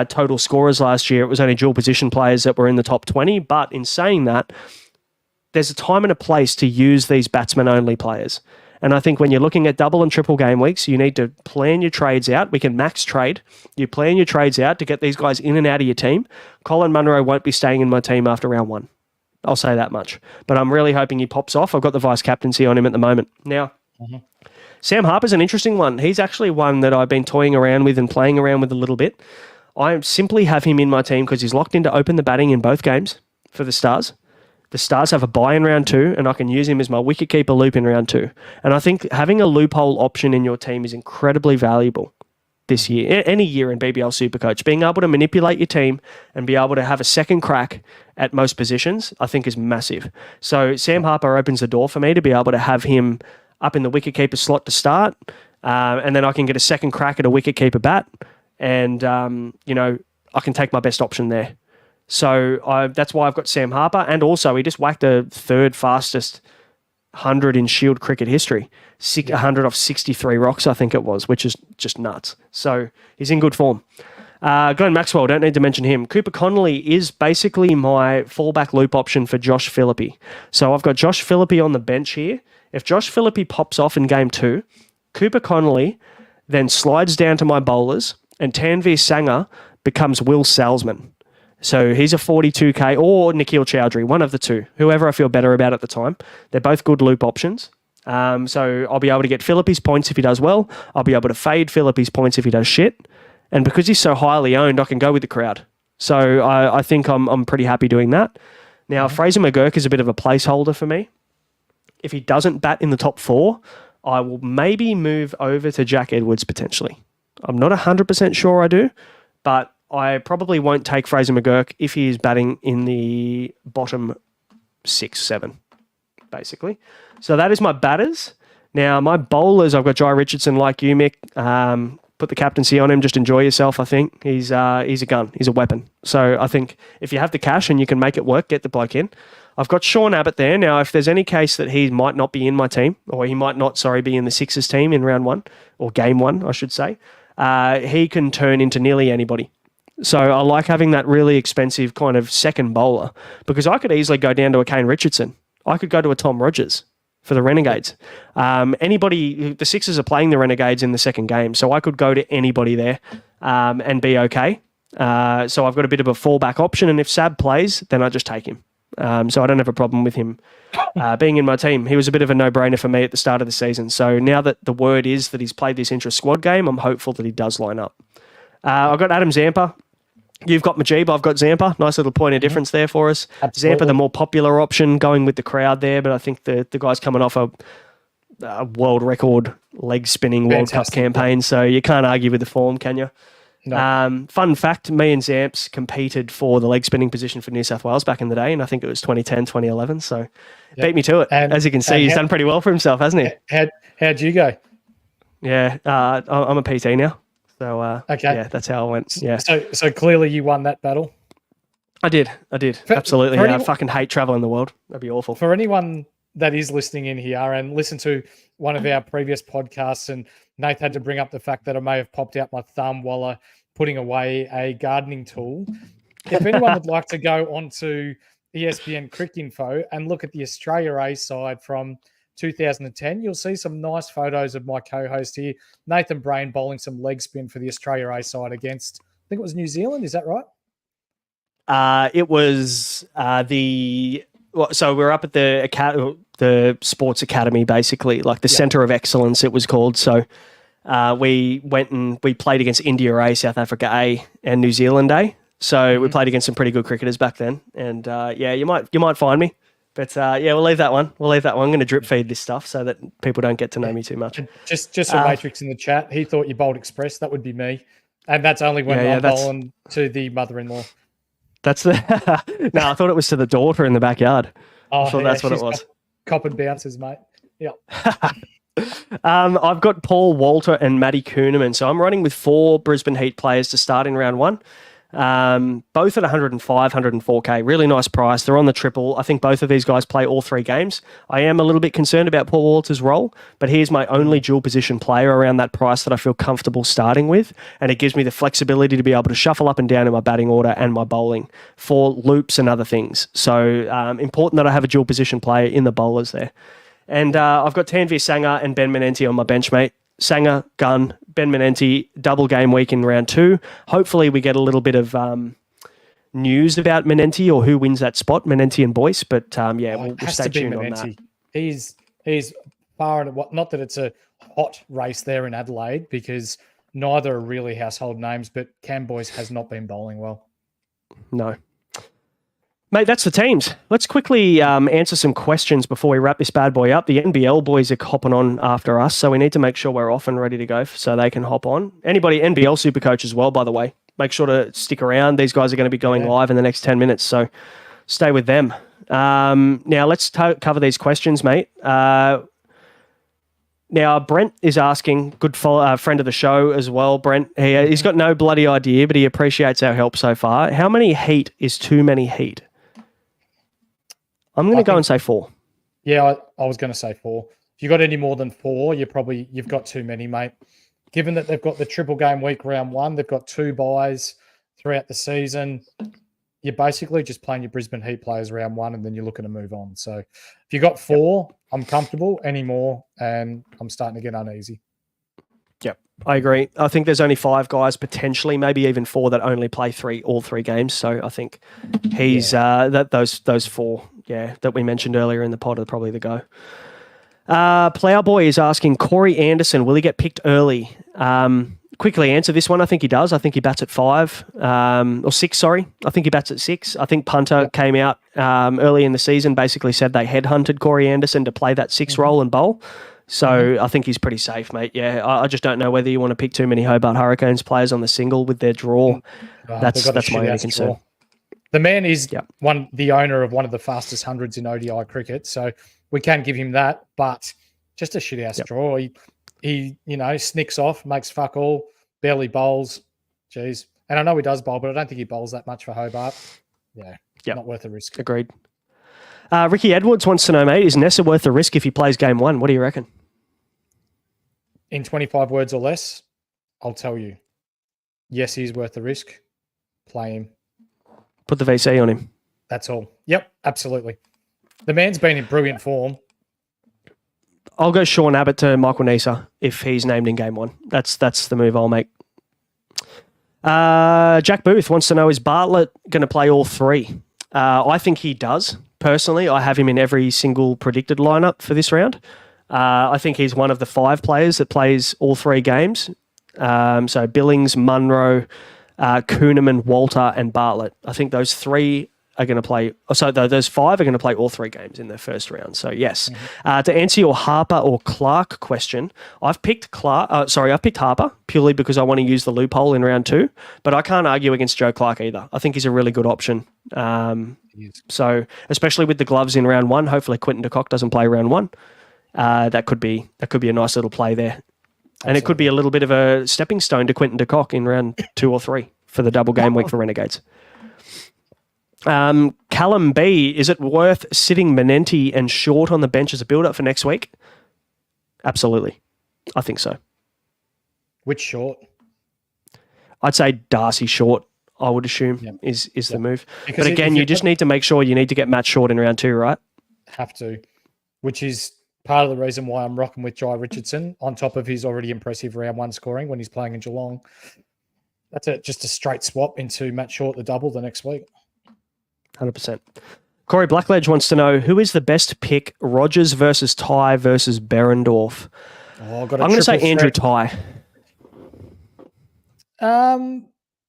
total scorers last year, it was only dual position players that were in the top 20. But in saying that, there's a time and a place to use these batsman-only players. And I think when you're looking at double and triple game weeks, you need to plan your trades out. We can max trade. You plan your trades out to get these guys in and out of your team. Colin Munro won't be staying in my team after round 1. I'll say that much. But I'm really hoping he pops off. I've got the vice captaincy on him at the moment. Now, Sam Harper's an interesting one. He's actually one that I've been toying around with and playing around with a little bit. I simply have him in my team because he's locked in to open the batting in both games for the Stars. The Stars have a bye in round 2, and I can use him as my wicketkeeper loop in round 2. And I think having a loophole option in your team is incredibly valuable this year, any year in BBL Supercoach. Being able to manipulate your team and be able to have a second crack at most positions, I think is massive. So Sam Harper opens the door for me to be able to have him up in the wicketkeeper slot to start, and then I can get a second crack at a wicketkeeper bat, and I can take my best option there. So that's why I've got Sam Harper, and also he just whacked a third fastest 100 in Shield cricket history. 100 off 63 rocks, I think it was, which is just nuts. So he's in good form. Glenn Maxwell, don't need to mention him. Cooper Connolly is basically my fallback loop option for Josh Philippe. So I've got Josh Philippe on the bench here. If Josh Philippe pops off in game 2, Cooper Connolly then slides down to my bowlers, and Tanveer Sangha becomes Will Salzman. So he's a 42k, or Nikhil Chowdhury, one of the two, whoever I feel better about at the time. They're both good loop options. So I'll be able to get Philippe's points if he does well. I'll be able to fade Philippe's points if he does shit. And because he's so highly owned, I can go with the crowd. So I think I'm pretty happy doing that. Now, Fraser McGurk is a bit of a placeholder for me. If he doesn't bat in the top 4, I will maybe move over to Jack Edwards potentially. I'm not 100% sure I do, but I probably won't take Fraser McGurk if he is batting in the bottom 6, 7, basically. So that is my batters. Now, my bowlers, I've got Jai Richardson like you, Mick. Put the captaincy on him. Just enjoy yourself, I think. He's a gun. He's a weapon. So I think if you have the cash and you can make it work, get the bloke in. I've got Sean Abbott there. Now, if there's any case that he might not be in my team, or he might not, be in the Sixers team in round 1, or game 1, I should say, he can turn into nearly anybody. So I like having that really expensive kind of second bowler, because I could easily go down to a Kane Richardson. I could go to a Tom Rogers for the Renegades. The Sixers are playing the Renegades in the second game, so I could go to anybody there and be okay. So I've got a bit of a fallback option, and if Sab plays, then I just take him. So I don't have a problem with him being in my team. He was a bit of a no-brainer for me at the start of the season. So now that the word is that he's played this intra-squad game, I'm hopeful that he does line up. I've got Adam Zampa. You've got Majib, I've got Zampa. Nice little point of difference there for us. Absolutely. Zampa, the more popular option, going with the crowd there, but I think the guy's coming off a world record leg spinning World Cup campaign, so you can't argue with the form, can you? No. Fun fact, me and Zamps competed for the leg spinning position for New South Wales back in the day, and I think it was 2010, 2011, so beat me to it. And, as you can see, he's done pretty well for himself, hasn't he? How'd you go? Yeah, I'm a PT now. So, okay. Yeah, that's how I went. Yeah. So clearly you won that battle. I did. Absolutely. I fucking hate traveling the world. That'd be awful. For anyone that is listening in here and listen to one of our previous podcasts, and Nate had to bring up the fact that I may have popped out my thumb while putting away a gardening tool. If anyone would like to go onto ESPN Crick Info and look at the Australia A side from 2010, you'll see some nice photos of my co-host here, Nathan Brain, bowling some leg spin for the Australia A side against, I think it was New Zealand. Is that right? It was so we're up at the Sports Academy, basically, like the Centre of Excellence, it was called. So we went and we played against India A, South Africa A, and New Zealand A. So we played against some pretty good cricketers back then. And you might find me. But we'll leave that one. I'm going to drip feed this stuff so that people don't get to know me too much. Just a Matrix in the chat. He thought you bowled express. That would be me. And that's only when I'm bowling to the mother-in-law. That's the... No, I thought it was to the daughter in the backyard. I thought that's what it was. Cop and bounces, mate. Yeah. I've got Paul Walter and Matty Kuhneman. So I'm running with 4 Brisbane Heat players to start in round 1. Both at 105, 104k. Really nice price. They're on the triple. I think both of these guys play all 3 games. I am a little bit concerned about Paul Walter's role, but he's my only dual position player around that price that I feel comfortable starting with, and it gives me the flexibility to be able to shuffle up and down in my batting order and my bowling for loops and other things. So important that I have a dual position player in the bowlers there. And I've got Tanveer Sangha and Ben Menenti on my bench, mate. Sangha, gun, Ben Menenti, double game week in round 2. Hopefully we get a little bit of news about Menenti or who wins that spot, Menenti and Boyce. But we'll stay tuned on that. He's far and what? Not that it's a hot race there in Adelaide, because neither are really household names. But Cam Boyce has not been bowling well. No. Mate, that's the teams. Let's quickly answer some questions before we wrap this bad boy up. The NBL boys are hopping on after us, so we need to make sure we're off and ready to go so they can hop on. Anybody, NBL Supercoach as well, by the way. Make sure to stick around. These guys are going to be going live in the next 10 minutes, so stay with them. Now, let's cover these questions, mate. Now, Brent is asking, good friend of the show as well, Brent. He's got no bloody idea, but he appreciates our help so far. How many heat is too many heat? I'm going to go and say 4. Yeah, I was going to say 4. If you got any more than 4, you've got too many, mate. Given that they've got the triple game week round 1, they've got 2 buys throughout the season. You're basically just playing your Brisbane Heat players round 1, and then you're looking to move on. So if you got 4, I'm comfortable. Any more, and I'm starting to get uneasy. Yep, I agree. I think there's only 5 guys, potentially maybe even 4, that only play all 3 games. So I think he's those 4, that we mentioned earlier in the pod are probably the go. Plowboy is asking Corey Anderson, will he get picked early? Quickly answer this one. I think he does. I think he bats at 5 or 6. Sorry, I think he bats at 6. I think Punter came out early in the season, basically said they headhunted Corey Anderson to play that 6 role and bowl. So I think he's pretty safe, mate. Yeah, I just don't know whether you want to pick too many Hobart Hurricanes players on the single with their draw. That's my only concern. Draw. The man is the owner of one of the fastest hundreds in ODI cricket, so we can give him that. But just a shit ass draw. He snicks off, makes fuck all, barely bowls. Jeez. And I know he does bowl, but I don't think he bowls that much for Hobart. Yeah, not worth the risk. Agreed. Ricky Edwards wants to know, mate, is Nessa worth the risk if he plays game 1? What do you reckon? In 25 words or less, I'll tell you. Yes, he's worth the risk. Play him. Put the VC on him. That's all. Yep, absolutely. The man's been in brilliant form. I'll go Sean Abbott to Michael Neser if he's named in game 1. That's the move I'll make. Jack Booth wants to know, is Bartlett going to play all 3? I think he does. Personally, I have him in every single predicted lineup for this round. I think he's one of the 5 players that plays all 3 games. So Billings, Munro, Kuhneman, Walter, and Bartlett. I think those 3 are going to play. So those 5 are going to play all 3 games in their first round. So yes. To answer your Harper or Clark question, I've picked Harper purely because I want to use the loophole in round 2. But I can't argue against Joe Clark either. I think he's a really good option. So especially with the gloves in round 1, hopefully Quinton de Kock doesn't play round 1. That could be a nice little play there. And it could be a little bit of a stepping stone to Quinton de Kock in round 2 or 3 for the double game week for Renegades. Callum B, is it worth sitting Menenti and Short on the bench as a build-up for next week? Absolutely. I think so. Which Short? I'd say Darcy Short, I would assume, is the move. Because but again, you just need to make sure you need to get Matt Short in round 2, right? Have to, which is part of the reason why I'm rocking with Jai Richardson on top of his already impressive round 1 scoring when he's playing in Geelong. That's just a straight swap into Matt Short, the double, the next week. 100%. Corey Blackledge wants to know, who is the best pick, Rogers versus Ty versus Berendorf? I'm going to say Andrew Ty.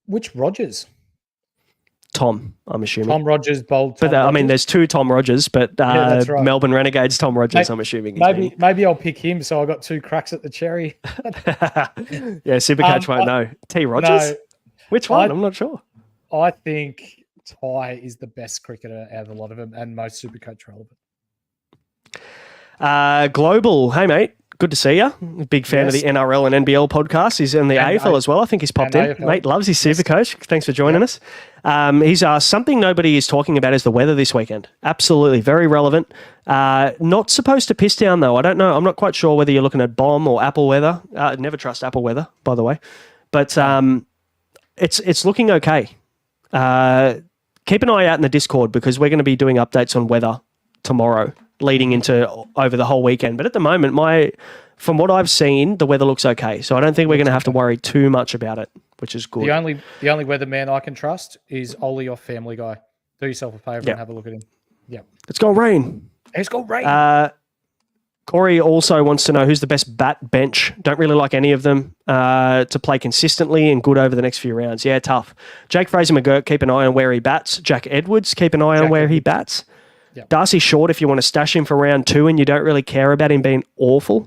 Which Rogers? Tom, I'm assuming. Tom Rogers, bold. But I mean, there's 2 Tom Rogers, but right. Melbourne Renegades, Tom Rogers, I'm assuming. Maybe I'll pick him, so I got 2 cracks at the cherry. Yeah, Supercoach won't know. T. Rogers? No, which one? I'm not sure. I think Ty is the best cricketer out of a lot of them and most Supercoach relevant. Global, hey mate, good to see you. Big fan of the NRL and NBL podcast. He's in the AFL as well. I think he's popped in. AFL. Mate loves his Supercoach. Thanks for joining us. He's asked, something nobody is talking about is the weather this weekend. Absolutely, very relevant. Not supposed to piss down though. I don't know. I'm not quite sure whether you're looking at bomb or Apple weather. Never trust Apple weather, by the way. But it's looking okay. Keep an eye out in the Discord because we're going to be doing updates on weather tomorrow, leading into over the whole weekend. But at the moment, from what I've seen, the weather looks okay. So I don't think we're going to have to worry too much about it, which is good. The only weather man I can trust is Ollie off Family Guy. Do yourself a favour and have a look at him. Yeah, it's gonna rain. It's gonna rain. Corey also wants to know who's the best bat bench. Don't really like any of them to play consistently and good over the next few rounds. Yeah, tough. Jake Fraser-McGurk, keep an eye on where he bats. Jack Edwards, keep an eye on where he bats. Yep. Darcy Short, if you want to stash him for round 2 and you don't really care about him being awful,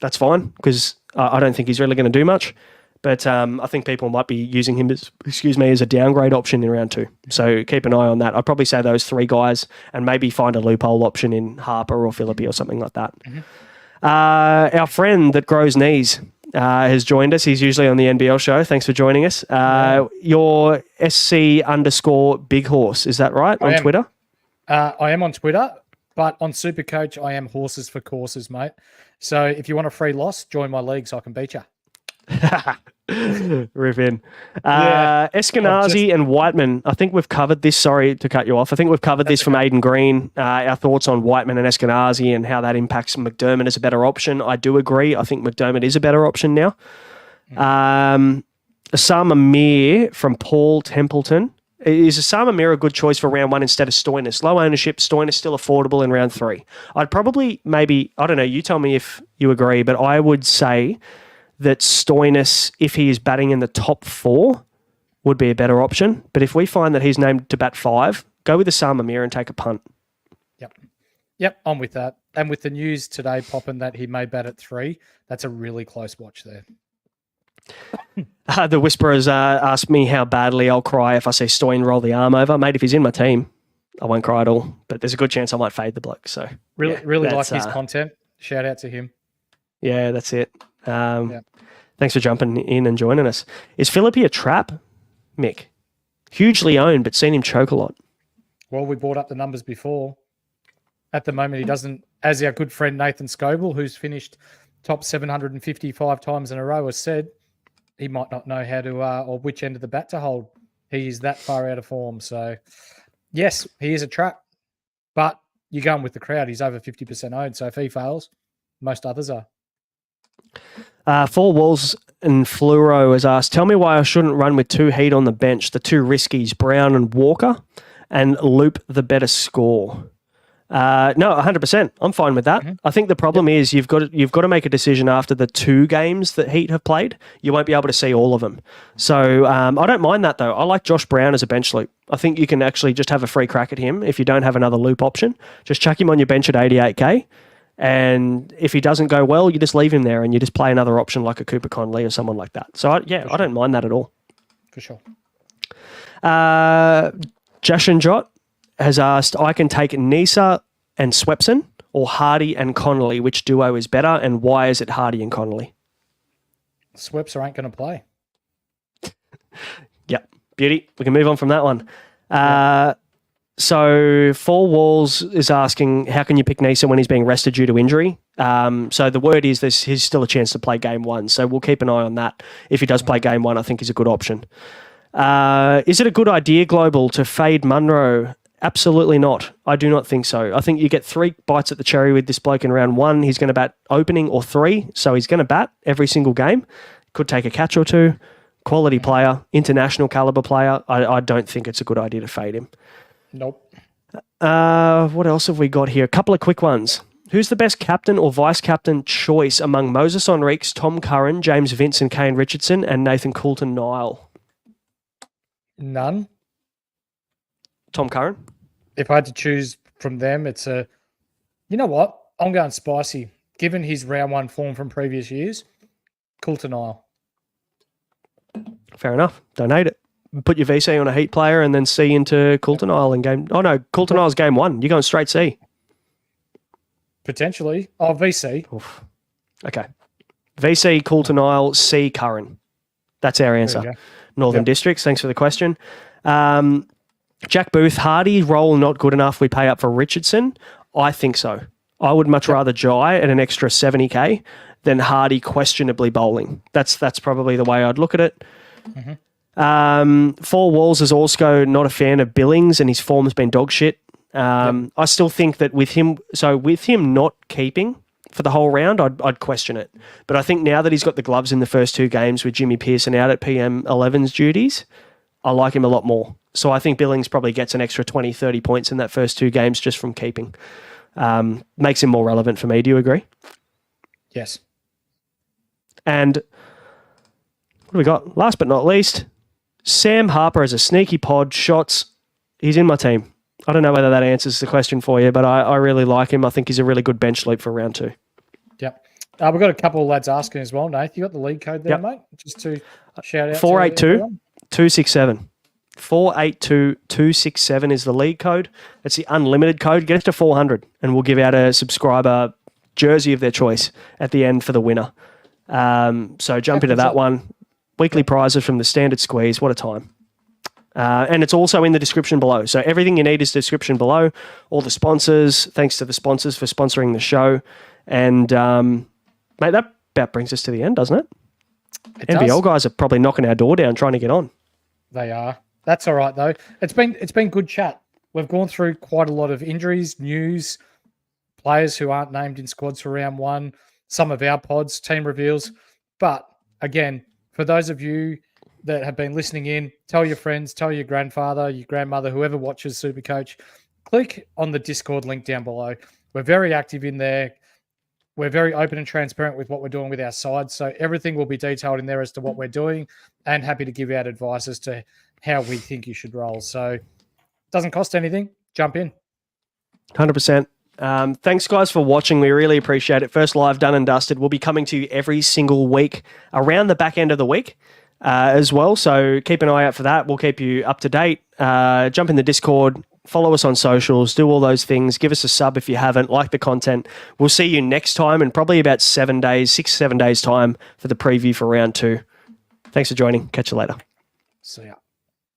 that's fine because I don't think he's really going to do much. But I think people might be using him as a downgrade option in round 2. So keep an eye on that. I'd probably say those 3 guys and maybe find a loophole option in Harper or Philippi or something like that. Mm-hmm. Our friend that grows knees has joined us. He's usually on the NBL show. Thanks for joining us. Your SC_Big Horse, is that right, on Twitter? I am on Twitter. But on Supercoach, I am horses for courses, mate. So if you want a free loss, join my league so I can beat you. Rip in. Eskenazi and Whiteman. I think we've covered this. Sorry to cut you off. I think we've covered this from Aidan Green. Our thoughts on Whiteman and Eskenazi and how that impacts McDermott as a better option. I do agree. I think McDermott is a better option now. Osama Mir from Paul Templeton. Is Osama Mir a good choice for round 1 instead of Stoinis? Low ownership, Stoinis still affordable in round 3. I'd probably maybe, I don't know, you tell me if you agree, but I would say that Stoinis, if he is batting in the top 4, would be a better option. But if we find that he's named to bat 5, go with Osama Mir and take a punt. Yep, I'm with that. And with the news today popping that he may bat at 3, that's a really close watch there. The Whisperers asked me how badly I'll cry if I see Stoin roll the arm over. Mate, if he's in my team, I won't cry at all. But there's a good chance I might fade the bloke. So really like his content. Shout out to him. Yeah, that's it. Thanks for jumping in and joining us. Is Philippi a trap, Mick? Hugely owned, but seen him choke a lot. Well, we brought up the numbers before. At the moment, he doesn't, as our good friend Nathan Scoble, who's finished top 755 times in a row, has said, he might not know how to or which end of the bat to hold. He is that far out of form. So, yes, he is a trap, but you're going with the crowd. He's over 50% owned. So if he fails, most others are. Four Walls and Fluoro has asked, tell me why I shouldn't run with 2 heat on the bench, the 2 riskies, Brown and Walker, and loop the better score. No, 100%. I'm fine with that. I think the problem is you've got to make a decision after the 2 games that Heat have played. You won't be able to see all of them. So I don't mind that, though. I like Josh Brown as a bench loop. I think you can actually just have a free crack at him if you don't have another loop option. Just chuck him on your bench at 88K. And if he doesn't go well, you just leave him there and you just play another option like a Cooper Conley or someone like that. So, I don't mind that at all. For sure. Jashanjot has asked, I can take Nisa and Swepson or Hardy and Connolly. Which duo is better and why is it Hardy and Connolly? Swepser ain't going to play. Yep. Beauty. We can move on from that one. So Four Walls is asking, how can you pick Nisa when he's being rested due to injury? So the word is he's still a chance to play game 1. So we'll keep an eye on that. If he does play game 1, I think he's a good option. Is it a good idea, Global, to fade Munro? Absolutely not. I do not think so. I think you get 3 bites at the cherry with this bloke in round 1. He's going to bat opening or 3, so he's going to bat every single game. Could take a catch or 2. Quality player, international caliber player. I don't think it's a good idea to fade him. Nope. What else have we got here? A couple of quick ones. Who's the best captain or vice-captain choice among Moses Enriques, Tom Curran, James Vince and Kane Richardson, and Nathan Coulter-Nile? None. Tom Curran? If I had to choose from them, it's you know what? I'm going spicy. Given his round 1 form from previous years, Coulter-Nile. Fair enough. Don't hate it. Put your VC on a Heat player and then C into Coulter-Nile in game... Oh, no. Coulter-Nile's game 1. You're going straight C. Potentially. Oh, VC. Oof. Okay. VC, Coulter-Nile, C, Curran. That's our answer. Northern Districts. Thanks for the question. Jack Booth, Hardy, role not good enough. We pay up for Richardson. I think so. I would much rather Jai at an extra 70K than Hardy questionably bowling. That's probably the way I'd look at it. Four Walls is also not a fan of Billings and his form's been dog shit. I still think that with him not keeping for the whole round, I'd question it. But I think now that he's got the gloves in the first 2 games with Jimmy Pearson out at PM 11's duties, I like him a lot more. So I think Billings probably gets an extra 20, 30 points in that first 2 games just from keeping. Makes him more relevant for me. Do you agree? Yes. And what do we got? Last but not least, Sam Harper has a sneaky pod, shots. He's in my team. I don't know whether that answers the question for you, but I really like him. I think he's a really good bench loop for round 2. Yep. We've got a couple of lads asking as well, Nath. You got the league code there, mate? Just to shout out. 482-267. 482-267 is the league code. It's the unlimited code. Get it to 400 and we'll give out a subscriber jersey of their choice at the end for the winner. So jump into that one. Weekly prizes from the standard squeeze. What a time. And it's also in the description below. So everything you need is description below. All the sponsors, thanks to the sponsors for sponsoring the show. And, mate, that about brings us to the end, doesn't it? NBL guys are probably knocking our door down trying to get on. They are. That's all right, though. It's been good chat. We've gone through quite a lot of injuries, news, players who aren't named in squads for round one, some of our pods, team reveals. But, again, for those of you that have been listening in, tell your friends, tell your grandfather, your grandmother, whoever watches Supercoach, click on the Discord link down below. We're very active in there. We're very open and transparent with what we're doing with our sides. So everything will be detailed in there as to what we're doing, and happy to give out advice as to how we think you should roll. So it doesn't cost anything. Jump in. 100%. Thanks, guys, for watching. We really appreciate it. First live done and dusted. We'll be coming to you every single week around the back end of the week as well. So keep an eye out for that. We'll keep you up to date. Jump in the Discord. Follow us on socials. Do all those things. Give us a sub if you haven't. Like the content. We'll see you next time in probably about 7 days, 6-7 days time for the preview for round 2. Thanks for joining. Catch you later. See ya.